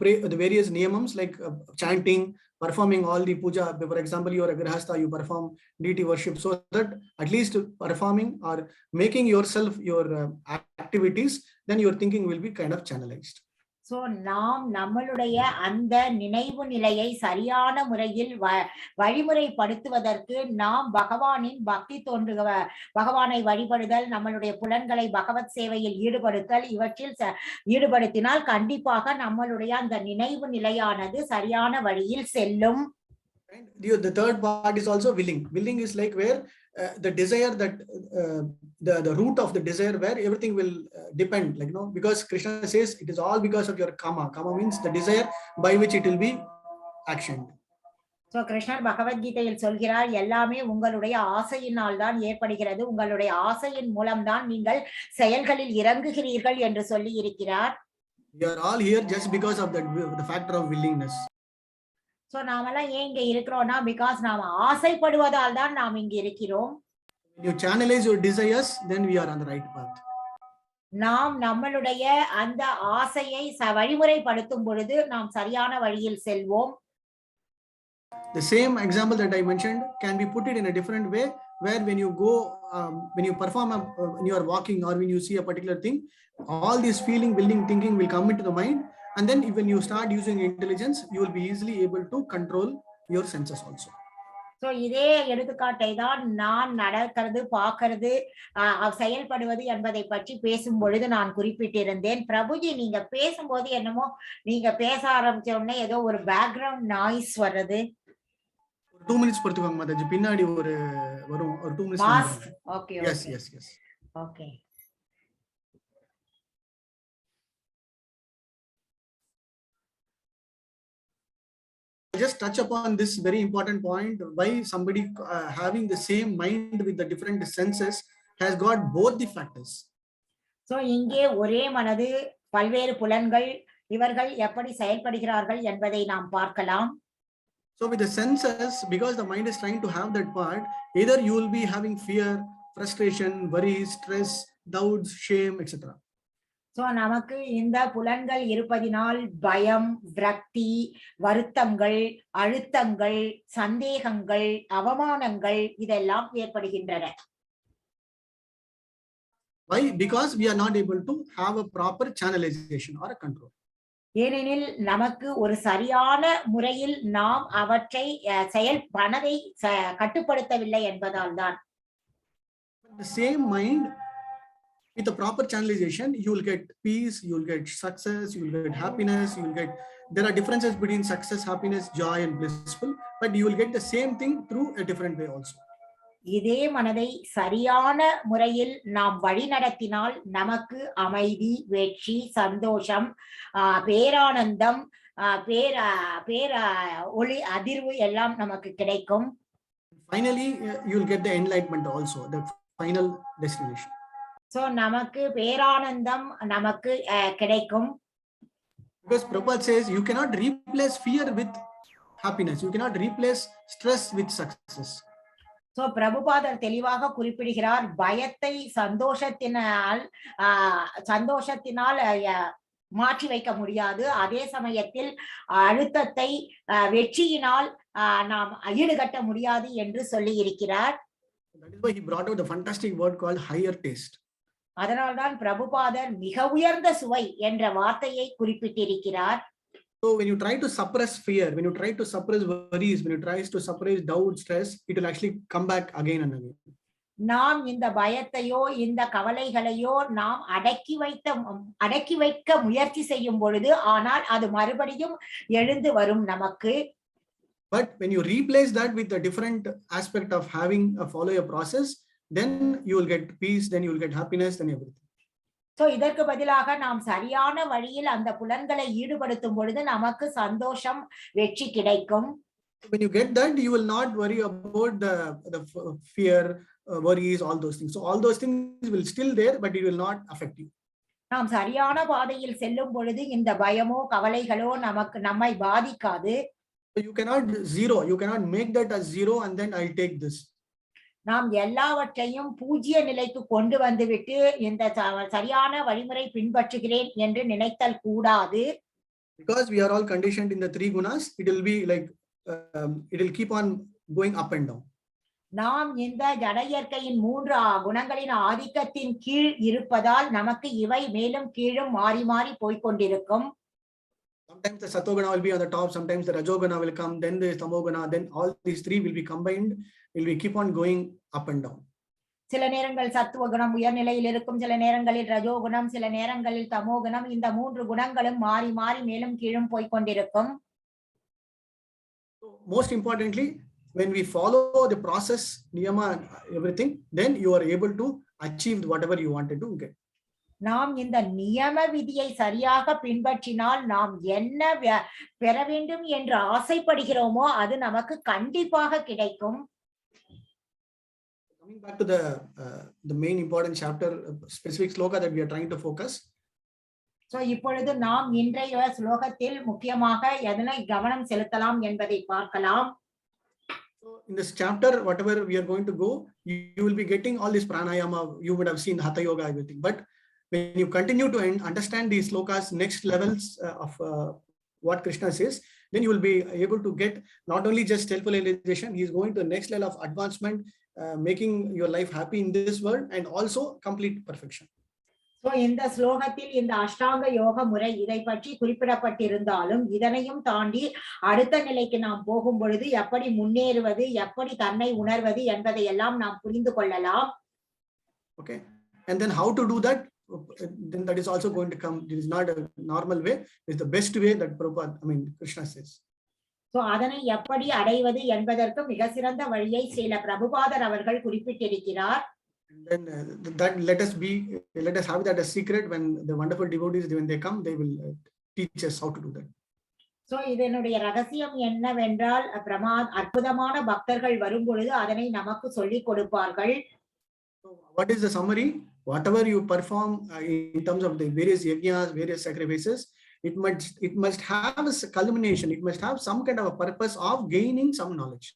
various niyamams, like chanting, performing all the puja. For example, you are a grihastha, you perform deity worship, so that at least performing or making yourself your activities, then your thinking will be kind of channelized. So நாம் நம்மளுடைய அந்த நினைவு நிலையை சரியான முறையில் வழிமுறைப்படுத்துவதற்கு நாம் பகவானின் பக்தி பகவானை வழிபடுதல், நம்மளுடைய புலன்களை பகவத் சேவையில் ஈடுபடுத்தல், இவற்றில் ஈடுபடுத்தினால் கண்டிப்பாக நம்மளுடைய அந்த நினைவு நிலையானது சரியான வழியில் செல்லும். The third part is also willing. Willing is like where the desire, that the root of the desire, where everything will depend, like, you know, because Krishna says it is all because of your kama. Kama means the desire by which it will be actioned. So கிருஷ்ணர் பகவத்கீதையில் சொல்கிறார், எல்லாமே உங்களுடைய ஆசையினால் தான் ஏற்படுகிறது, உங்களுடைய ஆசையின் மூலம்தான் நீங்கள் செயல்களில் இறங்குகிறீர்கள் என்று சொல்லி இருக்கிறார். We are all here just because of the factor of willingness. So நாமெல்லாம் ஏன் இங்க இருக்கிறோம்னா, because நாம ஆசைப்படுவதால் தான் நாம் இங்க இருக்கிறோம். When you channelize your desires, then we are on the right path. நாம் நம்மளுடைய அந்த ஆசையை வழிமுறைப்படுத்தும் பொழுது நாம் சரியான வழியில் செல்வோம். The same example that I mentioned can be put it in a different way where when you go, when you perform, when you are walking or when you see a particular thing, all this feeling, building, thinking will come into the mind. And then when you start using intelligence, you will be easily able to control your senses also. So இதே எடுத்துக்காட்டை தான் நான் நடக்கிறது, பார்க்கிறது, செயல்படுவது என்பதை பற்றி பேசும் பொழுது நான் குறிப்பிட்டிருந்தேன். பிரபுஜி, நீங்க பேசும்போது என்னமோ நீங்க பேச ஆரம்பிச்ச உடனே ஏதோ ஒரு பேக்ரவுண்ட் நாய்ஸ் வர்றது. 2 minutes பொறுத்துக்கோங்க மாதாஜி, பின்னாடி ஒரு வரும், ஒரு 2 minutes. Mask. Okay, yes yes yes. Okay. Just touch upon this very important point, why somebody having the same mind with the different senses has got both the factors. So இங்கே ஒரே மனது, பல்வேறு புலன்கள், இவர்கள் எப்படி செயல்படுகிறார்கள் என்பதை நாம் பார்க்கலாம். So with the senses, because the mind is trying to have that part, either you will be having fear, frustration, worry, stress, doubts, shame, etc. So நமக்கு இந்த புலன்கள் இருப்பதினால் பயம், விரக்தி, வருத்தங்கள், அழுத்தங்கள், சந்தேகங்கள், அவமானங்கள் இதெல்லாம் ஏற்படுகின்றன. Why? Because we are not able to have a proper channelization or a control. ஏனெனில் நமக்கு ஒரு சரியான முறையில் நாம் அவற்றை மனதை கட்டுப்படுத்தவில்லை என்பதால் தான். The same mind, with a proper channelization, you will get peace, you will get success, you will get happiness, you will get, there are differences between success, happiness, joy and blissful, but you will get the same thing through a different way also. இதே மனதை சரியான முறையில் நாம் வழி நடத்தினால் நமக்கு அமைதி, வெற்றி, சந்தோஷம், பேரானந்தம், ஒளி அதிர்வு எல்லாம் நமக்கு கிடைக்கும். Finally, you will get the enlightenment also, the final destination. So நமக்கு பேரானந்தம் நமக்கு கிடைக்கும். Because Prabhupada says you cannot replace fear with happiness, you cannot replace stress with success. So பிரபுபாதர் தெளிவாக குறிப்பிடுகிறார், பயத்தை சந்தோஷத்தினால் மாற்றி வைக்க முடியாது, அதே சமயத்தில் அழுத்தத்தை வெற்றியினால் நாம் ஈடுகட்ட முடியாது என்று சொல்லி இருக்கிறார். That is why he brought out the fantastic word called higher taste. அதனால்தான் பிரபுபாதர் மிக உயர்ந்த சுவை என்ற வார்த்தையை குறிப்பிட்டிருக்கிறார். So when you try to suppress fear, when you try to suppress worries, when you try to suppress doubt, stress, it will actually come back again and again. நாம் இந்த பயத்தையோ இந்த கவலைகளையோ நாம் அடக்கி வைக்க முயற்சி செய்யும் பொழுது ஆனால் அது மறுபடியும் எழுந்து வரும் நமக்கு. But when you replace that with a different aspect of having a follow a process, then you will get peace, then you will get happiness, then everything. So இதற்கு பதிலாக நாம் சரியான வழியில் அந்த புலன்களை ஈடுபடுத்தும் பொழுது நமக்கு சந்தோஷம், வெற்றி கிடைக்கும். When you get that, you will not worry about the fear, worries, all those things. So all those things will still there, but it will not affect you. நாம் சரியான பாதையில் செல்லும் பொழுது இந்த பயமோ கவலைகளோ நம்மை பாதிக்காது. You cannot make that as zero and then I'll take this. நாம் எல்லாவற்றையும் பூஜ்ய நிலைக்கு கொண்டு வந்துவிட்டு இந்த சரியான வழிமுறை பின்பற்றுகிறேன் என்று நினைத்தல் கூடாது. Because we are all conditioned in the 3 gunas, it will be like it will keep on going up and down. நாம் இந்த ஜட இயற்கையின் 3 குணங்களின் ஆதிக்கத்தின் கீழ் இருப்பதால் நமக்கு இவை மேலும் கீழும் மாறி மாறி போய்கொண்டிருக்கும். Sometimes the satogana will be on the top, sometimes the rajogana will come, then the tamogana, then all these 3 will be combined, will be keep on going up and down. சில நேரங்கள் சத்துவ குணம் உயர்நிலையில் இருக்கும், சில நேரங்களில் ரஜோகுணம், சில நேரங்களில் தமோகுணம், இந்த 3 குணங்களும் மாறி மாறி மேலும் கீழும் போய்கொண்டிருக்கும். Most importantly, when we follow the process, niyama and everything, then you are able to achieve whatever you wanted to get. நாம் இந்த நியம விதியை சரியாக பின்பற்றினால் நாம் என்ன பெற வேண்டும் என்று ஆசைப்படுகிறோமோ அது நமக்கு கண்டிப்பாக கிடைக்கும். Coming back to the main important chapter, specific sloka that we are trying to focus. So இப்பொழுது நாம் இன்றைய ஸ்லோகத்தில் முக்கியமாக எதனை கவனம் செலுத்தலாம் என்பதை பார்க்கலாம். So in this chapter, whatever we are going to go, you will be getting all this pranayama. You would have seen hatha yoga, everything. But when you continue to understand these slokas, next levels of what Krishna says, then you will be able to get not only just self-realization, he is going to the next level of advancement making your life happy in this world and also complete perfection. So இந்த ஸ்லோகத்தில் இந்த அஷ்டாங்க யோக முறை இதை பற்றி குறிப்பிடப்பட்டிருந்தாலும் இதனையும் தாண்டி அடுத்த நிலைக்கு நாம் போகும் பொழுது எப்படி முன்னேறுவது, எப்படி தன்னை உணர்வது என்பதை எல்லாம் நாம் புரிந்து கொள்ளலாம். Okay, and then how to do that, then that is also going to come. It is not a normal way, it is the best way that Prabhupada, Krishna says. So அதனை எப்படி அடைவது என்பதற்கு மிக சிறந்த வழியை ஸ்ரீல பிரபுபாதர் அவர்கள் குறிப்பிட்டிருக்கிறார். And then that let us have that as secret. When the wonderful devotees, when they come, they will teach us how to do that. So இதனுடைய ரகசியம் என்னவென்றால் அற்புதமான பக்தர்கள் வரும் பொழுது அதனை நமக்கு சொல்லிக் கொடுப்பார்கள். So what is the summary? Whatever you perform in terms of the various yajnas, various sacrifices, it must have a culmination. It must have some kind of a purpose of gaining some knowledge.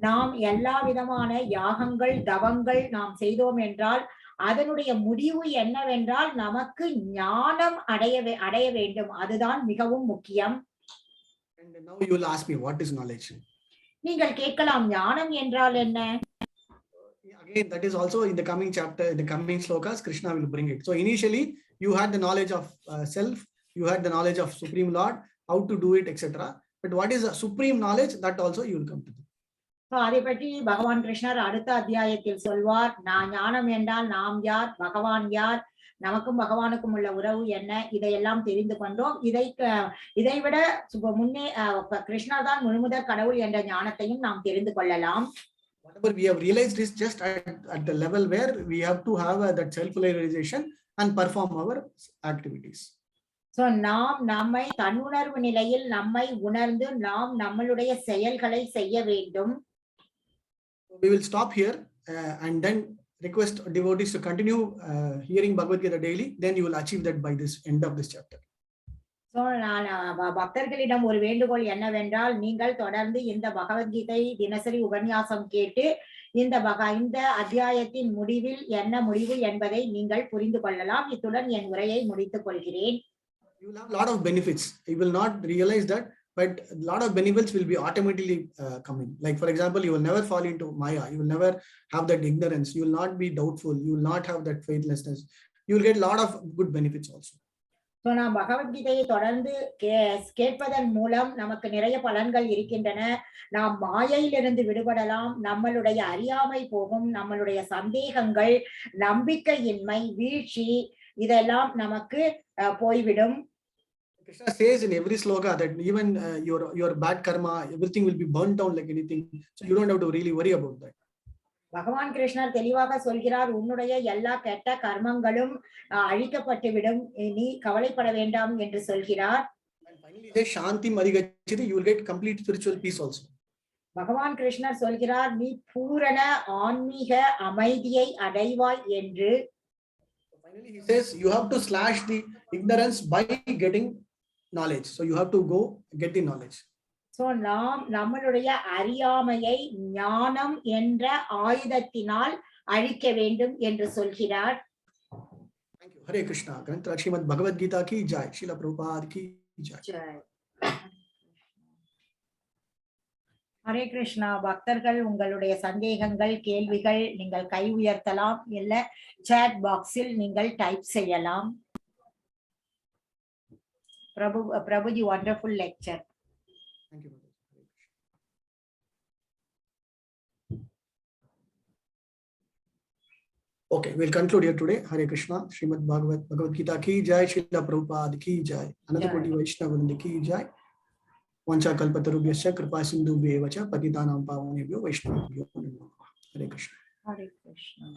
நாம் எல்லா விதமான யாகங்கள் தவங்கள் நாம் செய்தோம் என்றால் அதனுடைய முடிவு என்னவென்றால் நமக்கு ஞானம் அடைய வேண்டும். அதுதான் மிகவும் முக்கியம். And now you will ask me, what is knowledge? நீங்கள் கேட்கலாம், ஞானம் என்றால் என்ன? Again, that is also in the coming chapter, in the coming slokas, Krishna will bring it. So initially you had the knowledge of self, you had the knowledge of Supreme Lord, how to do it, etc. But what is the supreme knowledge, that also you will come to know. அதை பற்றி பகவான் கிருஷ்ணர் அடுத்த அத்தியாயத்தில் சொல்வார். ஞானம் என்றால் நாம் யார், பகவான் யார், நமக்கும் பகவானுக்கும் உள்ள உறவு என்ன, இதையெல்லாம் தெரிந்து கொண்டோம். இதைவிட முன்னே கிருஷ்ணர் தான் முழுமுதற் கடவுள் என்ற ஞானத்தையும் நாம் தெரிந்து கொள்ளலாம். Whatever we have realized is just at the level where we have to have that self-realization and perform our activities. So நாம் நம்மை தன்னுணர்வு நிலையில் நம்மை உணர்ந்து நாம் நம்மளுடைய செயல்களை செய்ய வேண்டும். We will stop here and then request devotees to continue hearing Bhagavad-Gita daily. Then you will achieve that by this end of this chapter. So நான் பக்தர்களிடம் ஒரு வேண்டுகோள் என்னவென்றால், நீங்கள் தொடர்ந்து இந்த பகவத்கீதை தினசரி உபன்யாசம் கேட்டு இந்த அத்தியாயத்தின் முடிவில் என்ன முடிவு என்பதை நீங்கள் புரிந்து கொள்ளலாம். இத்துடன் என் உரையை முடித்துக் கொள்கிறேன். You will have a lot of benefits. You will not realize that, but a lot of benefits will be automatically coming. Like for example, you will never fall into Maya. You will never have that ignorance. You will not be doubtful. You will not have that faithlessness. You will get a lot of good benefits also. So நாம் பகவத்கீதையை தொடர்ந்து கேட்பதன் மூலம் நமக்கு நிறைய பலன்கள் இருக்கின்றன. நாம் மாயையிலிருந்து விடுபடலாம். நம்மளுடைய அறியாமை போகும். நம்மளுடைய சந்தேகங்கள், நம்பிக்கையின்மை, வீழ்ச்சி இதெல்லாம் நமக்கு போய்விடும். Krishna says in every sloka that even your bad karma, everything will be burnt down like anything. So you don't have to really worry about that. பகவான் கிருஷ்ணர் தெளிவாக சொல்கிறார், உன்னுடைய எல்லா கெட்ட கர்மங்களும் அழிக்கப்பட்டுவிடும், நீ கவலைப்பட வேண்டாம் என்று சொல்கிறார். And finally he says Shanti Marigachiti, you will get complete spiritual peace also. பகவான் கிருஷ்ணர் சொல்கிறார், நீ பூரண ஆன்மீக அமைதியை அடைவாய் என்று. Finally he says you have to slash the ignorance by getting knowledge. So you have to go get the knowledge. So நாம் நம்மளுடைய அறியாமையை ஞானம் என்ற ஆயுதத்தினால் அழிக்க வேண்டும் என்று சொல்கிறார். Thank you. Hare Krishna. Granth Srimad Bhagavad-Gita ki jai. Srila Prabhupada ki jai. Hare Krishna. பக்தர்கள் உங்களுடைய சந்தேகங்கள், கேள்விகள் நீங்கள் கை உயர்த்தலாம், இல்ல சாட் பாக்ஸில் நீங்கள் டைப் செய்யலாம். Prabhuji wonderful lecture. Thank you. Okay, we'll conclude here today. Hare Krishna. Srimad Bhagavad-Gita ki jai. Srila Prabhupada ki jai. Anantapoti Vaishnava Vrinda ki jai. Vancha kalpatarubhyasya kripa sindhubhyevacha patitanam pavanebhyo Vaishnavabhyo. Hare Krishna. Hare Krishna.